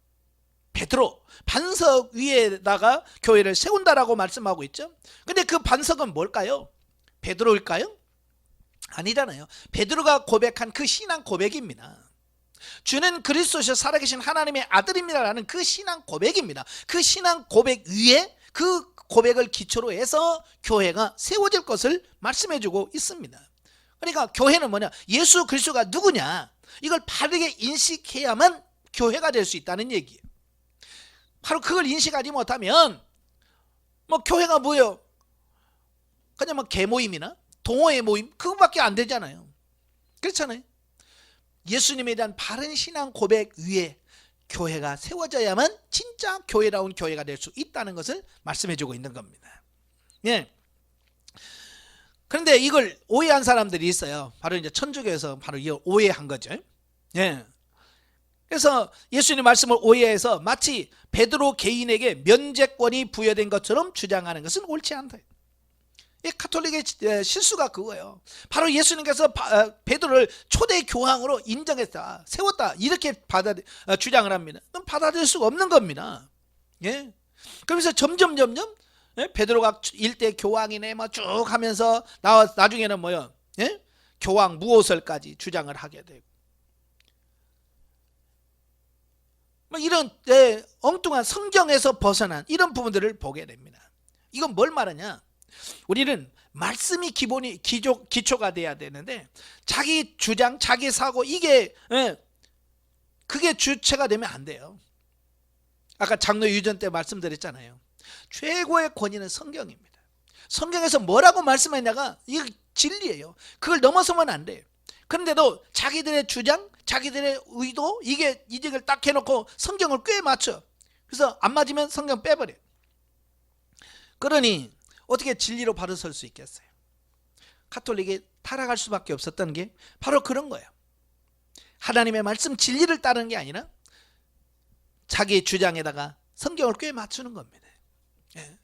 베드로, 반석 위에다가 교회를 세운다라고 말씀하고 있죠. 근데 그 반석은 뭘까요? 베드로일까요? 아니잖아요. 베드로가 고백한 그 신앙 고백입니다. 주는 그리스도시요 살아계신 하나님의 아들입니다라는 그 신앙 고백입니다. 그 신앙 고백 위에 그 고백을 기초로 해서 교회가 세워질 것을 말씀해주고 있습니다. 그러니까 교회는 뭐냐? 예수 그리스도가 누구냐? 이걸 바르게 인식해야만 교회가 될 수 있다는 얘기예요. 바로 그걸 인식하지 못하면 뭐 교회가 뭐예요? 그냥 뭐 개모임이나 동호회 모임 그거밖에 안 되잖아요. 그렇잖아요. 예수님에 대한 바른 신앙 고백 위에 교회가 세워져야만 진짜 교회다운 교회가 될 수 있다는 것을 말씀해주고 있는 겁니다. 예. 그런데 이걸 오해한 사람들이 있어요. 바로 이제 천주교에서 바로 이 오해한 거죠. 예. 그래서 예수님 말씀을 오해해서 마치 베드로 개인에게 면죄권이 부여된 것처럼 주장하는 것은 옳지 않다. 이 카톨릭의 실수가 그거예요. 바로 예수님께서 베드로를 초대 교황으로 인정했다, 세웠다 이렇게 주장을 합니다. 그럼 받아들일 수가 없는 겁니다. 예. 그러면서 점점 베드로가 일대 교황이네 뭐 쭉 하면서 나중에는 뭐요? 예? 교황 무오설까지 주장을 하게 되고 뭐 이런 엉뚱한 성경에서 벗어난 이런 부분들을 보게 됩니다. 이건 뭘 말하냐? 우리는 말씀이 기초가 돼야 되는데 자기 주장, 자기 사고 이게 그게 주체가 되면 안 돼요. 아까 장로 유전 때 말씀드렸잖아요. 최고의 권위는 성경입니다. 성경에서 뭐라고 말씀했냐가 이거 진리예요. 그걸 넘어서면 안 돼요. 그런데도 자기들의 주장, 자기들의 의도 이걸 딱 해놓고 성경을 꽤 맞춰. 그래서 안 맞으면 성경 빼버려. 그러니 어떻게 진리로 바로 설 수 있겠어요? 카톨릭이 타락할 수밖에 없었던 게 바로 그런 거예요. 하나님의 말씀 진리를 따르는 게 아니라 자기 주장에다가 성경을 꽤 맞추는 겁니다. 예.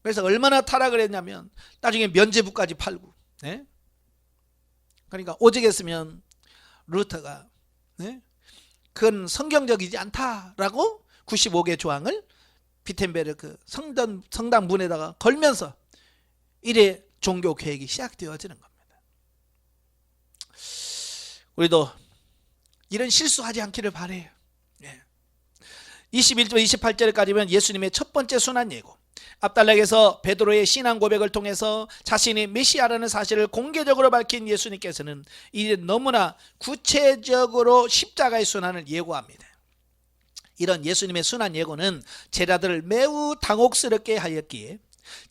그래서 얼마나 타락을 했냐면 나중에 면죄부까지 팔고, 예? 그러니까 오직했으면 루터가 그건 성경적이지 않다라고 95개 조항을 비텐베르크 성당 문에다가 걸면서 이래 종교 개혁이 시작되어지는 겁니다. 우리도 이런 실수하지 않기를 바라요. 21절 28절까지면 예수님의 첫 번째 순환 예고, 압달락에서 베드로의 신앙 고백을 통해서 자신이 메시아라는 사실을 공개적으로 밝힌 예수님께서는 이제 너무나 구체적으로 십자가의 순환을 예고합니다. 이런 예수님의 순환 예고는 제자들을 매우 당혹스럽게 하였기에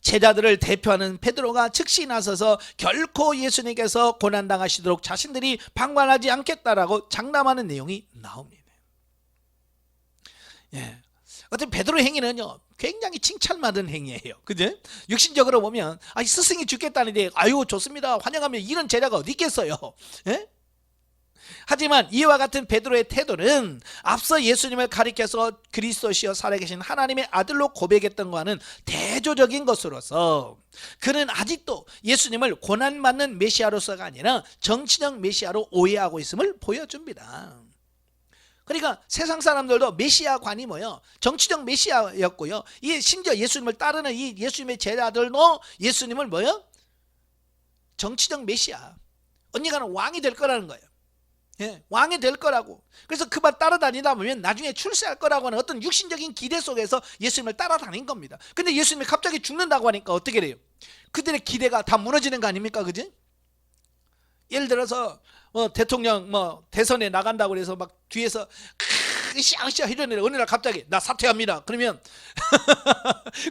제자들을 대표하는 베드로가 즉시 나서서 결코 예수님께서 고난당하시도록 자신들이 방관하지 않겠다라고 장담하는 내용이 나옵니다. 예. 어떤 베드로의 행위는요 굉장히 칭찬받은 행위예요. 그죠? 육신적으로 보면 스승이 죽겠다는데 아유 좋습니다 환영하면 이런 제자가 어디 있겠어요. 예? 하지만 이와 같은 베드로의 태도는 앞서 예수님을 가리켜서 그리스도시여 살아계신 하나님의 아들로 고백했던 것과는 대조적인 것으로서 그는 아직도 예수님을 고난받는 메시아로서가 아니라 정치적 메시아로 오해하고 있음을 보여줍니다. 그러니까 세상 사람들도 메시아관이 뭐예요? 정치적 메시아였고요. 이 심지어 예수님을 따르는 이 예수님의 제자들도 예수님을 뭐예요? 정치적 메시아, 언젠가는 왕이 될 거라는 거예요. 예, 왕이 될 거라고. 그래서 그 말 따라다니다 보면 나중에 출세할 거라고 하는 어떤 육신적인 기대 속에서 예수님을 따라다닌 겁니다. 근데 예수님이 갑자기 죽는다고 하니까 어떻게 돼요? 그들의 기대가 다 무너지는 거 아닙니까? 그지? 예를 들어서 대통령 대선에 나간다고 그래서 막 뒤에서 으쌰으쌰 이러는데 어느 날 갑자기 나 사퇴합니다. 그러면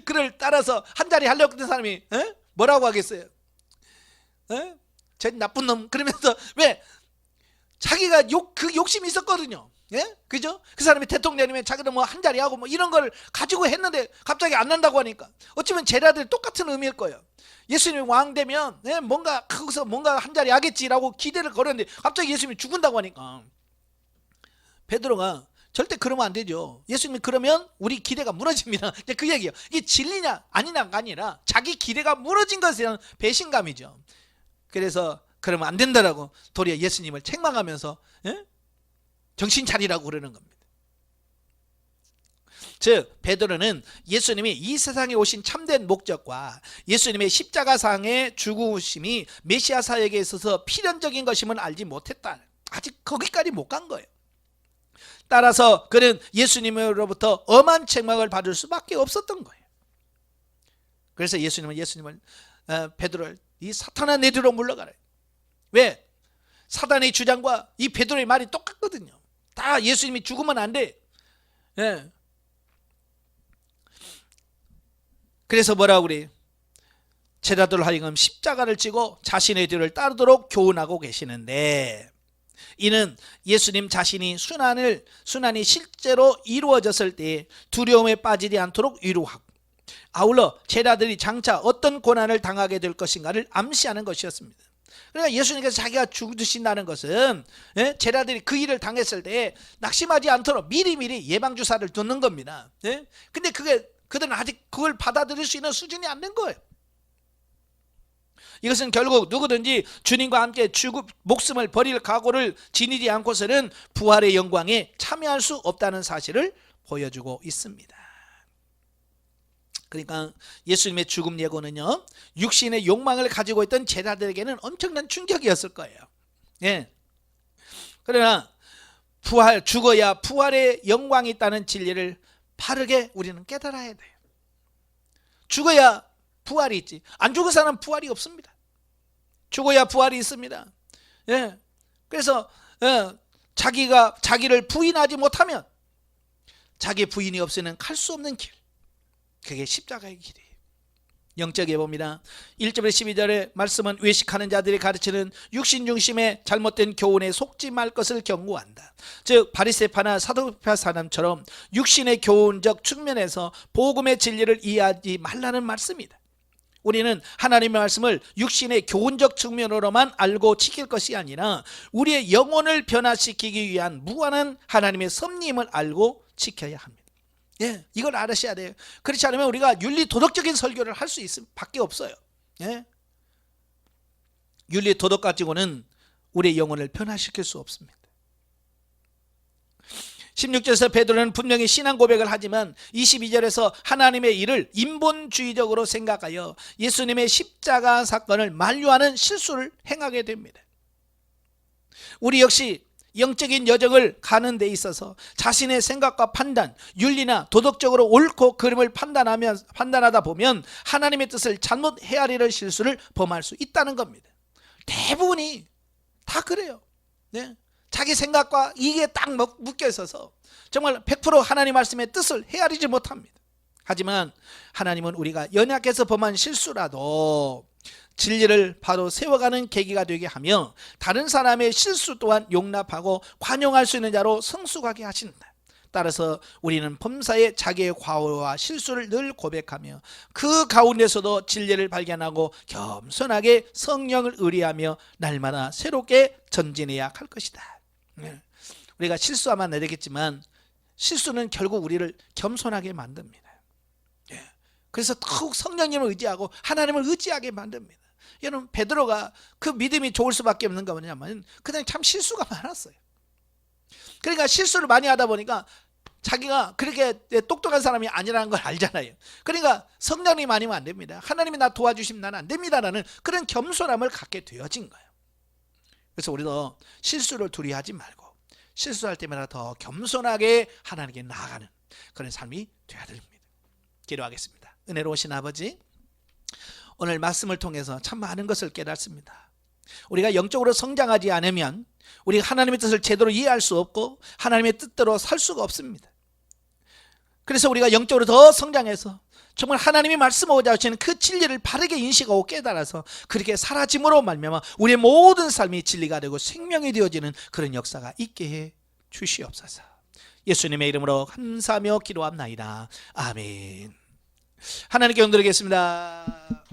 그를 따라서 한 자리 하려고 했던 사람이 뭐라고 하겠어요? 쟤 나쁜 놈. 그러면서 왜? 자기가 그 욕심이 있었거든요. 예? 그죠? 그 사람이 대통령이면 자기도 한 자리 하고 이런 걸 가지고 했는데 갑자기 안 난다고 하니까 어쩌면 제자들 똑같은 의미일 거예요. 예수님이 왕 되면 뭔가 거기서 뭔가 한 자리 하겠지라고 기대를 걸었는데 갑자기 예수님이 죽은다고 하니까 베드로가 절대 그러면 안 되죠. 예수님이 그러면 우리 기대가 무너집니다. 그 얘기예요. 이게 진리냐 아니냐가 아니라 자기 기대가 무너진 것에 대한 배신감이죠. 그래서 그러면 안 된다라고 도리어 예수님을 책망하면서 정신 차리라고 그러는 겁니다. 즉 베드로는 예수님이 이 세상에 오신 참된 목적과 예수님의 십자가상의 죽으심이 메시아 사역에 있어서 필연적인 것임을 알지 못했다. 아직 거기까지 못 간 거예요. 따라서 그는 예수님으로부터 엄한 책망을 받을 수밖에 없었던 거예요. 그래서 예수님을 베드로를 이 사탄아 내 뒤로 물러가라. 왜? 사단의 주장과 이 베드로의 말이 똑같거든요. 다 예수님이 죽으면 안 돼. 예. 그래서 뭐라고 그래요? 제자들 하여금 십자가를 지고 자신의 뒤를 따르도록 교훈하고 계시는데 이는 예수님 자신이 순환이 실제로 이루어졌을 때 두려움에 빠지지 않도록 위로하고 아울러 제자들이 장차 어떤 고난을 당하게 될 것인가를 암시하는 것이었습니다. 그러니까 예수님께서 자기가 죽으신다는 것은 제자들이 그 일을 당했을 때 낙심하지 않도록 미리미리 예방주사를 두는 겁니다. 근데 그들은 아직 그걸 받아들일 수 있는 수준이 안 된 거예요. 이것은 결국 누구든지 주님과 함께 목숨을 버릴 각오를 지니지 않고서는 부활의 영광에 참여할 수 없다는 사실을 보여주고 있습니다. 그러니까 예수님의 죽음 예고는요 육신의 욕망을 가지고 있던 제자들에게는 엄청난 충격이었을 거예요. 예. 그러나 죽어야 부활의 영광이 있다는 진리를 바르게 우리는 깨달아야 돼요. 죽어야 부활이 있지 안 죽은 사람은 부활이 없습니다. 죽어야 부활이 있습니다. 예. 그래서 자기를 부인하지 못하면 자기 부인이 없이는 갈 수 없는 길, 그게 십자가의 길이에요. 영적에 봅니다. 1절에 12절의 말씀은 외식하는 자들이 가르치는 육신 중심의 잘못된 교훈에 속지 말 것을 경고한다. 즉 바리새파나 사두파 사람처럼 육신의 교훈적 측면에서 복음의 진리를 이해하지 말라는 말씀이다. 우리는 하나님의 말씀을 육신의 교훈적 측면으로만 알고 지킬 것이 아니라 우리의 영혼을 변화시키기 위한 무한한 하나님의 섭리임을 알고 지켜야 합니다. 예, 이걸 알으셔야 돼요. 그렇지 않으면 우리가 윤리 도덕적인 설교를 할 수 있을 밖에 없어요. 예? 윤리 도덕 가지고는 우리의 영혼을 변화시킬 수 없습니다. 16절에서 베드로는 분명히 신앙 고백을 하지만 22절에서 하나님의 일을 인본주의적으로 생각하여 예수님의 십자가 사건을 만류하는 실수를 행하게 됩니다. 우리 역시 영적인 여정을 가는 데 있어서 자신의 생각과 판단, 윤리나 도덕적으로 옳고 그름을 판단하다 보면 하나님의 뜻을 잘못 헤아리는 실수를 범할 수 있다는 겁니다. 대부분이 다 그래요. 네? 자기 생각과 이게 딱 묶여 있어서 정말 100% 하나님 말씀의 뜻을 헤아리지 못합니다. 하지만 하나님은 우리가 연약해서 범한 실수라도 진리를 바로 세워가는 계기가 되게 하며 다른 사람의 실수 또한 용납하고 관용할 수 있는 자로 성숙하게 하신다. 따라서 우리는 범사에 자기의 과오와 실수를 늘 고백하며 그 가운데서도 진리를 발견하고 겸손하게 성령을 의뢰하며 날마다 새롭게 전진해야 할 것이다. 우리가 실수하면 안 되겠지만 실수는 결국 우리를 겸손하게 만듭니다. 그래서 더욱 성령님을 의지하고 하나님을 의지하게 만듭니다. 여러분, 베드로가 그 믿음이 좋을 수밖에 없는 거 뭐냐면 그냥 참 실수가 많았어요. 그러니까 실수를 많이 하다 보니까 자기가 그렇게 똑똑한 사람이 아니라는 걸 알잖아요. 그러니까 성령님 아니면 안 됩니다. 하나님이 나 도와주시면 나는 안 됩니다라는 그런 겸손함을 갖게 되어진 거예요. 그래서 우리도 실수를 두려워하지 말고 실수할 때마다 더 겸손하게 하나님께 나아가는 그런 삶이 되어야 됩니다. 기도하겠습니다. 은혜로우신 아버지, 오늘 말씀을 통해서 참 많은 것을 깨닫습니다. 우리가 영적으로 성장하지 않으면 우리가 하나님의 뜻을 제대로 이해할 수 없고 하나님의 뜻대로 살 수가 없습니다. 그래서 우리가 영적으로 더 성장해서 정말 하나님이 말씀하고자 하시는 그 진리를 바르게 인식하고 깨달아서 그렇게 사라짐으로 말미암아 우리의 모든 삶이 진리가 되고 생명이 되어지는 그런 역사가 있게 해 주시옵소서. 예수님의 이름으로 감사하며 기도합나이다. 아멘. 하나님께 영드리겠습니다.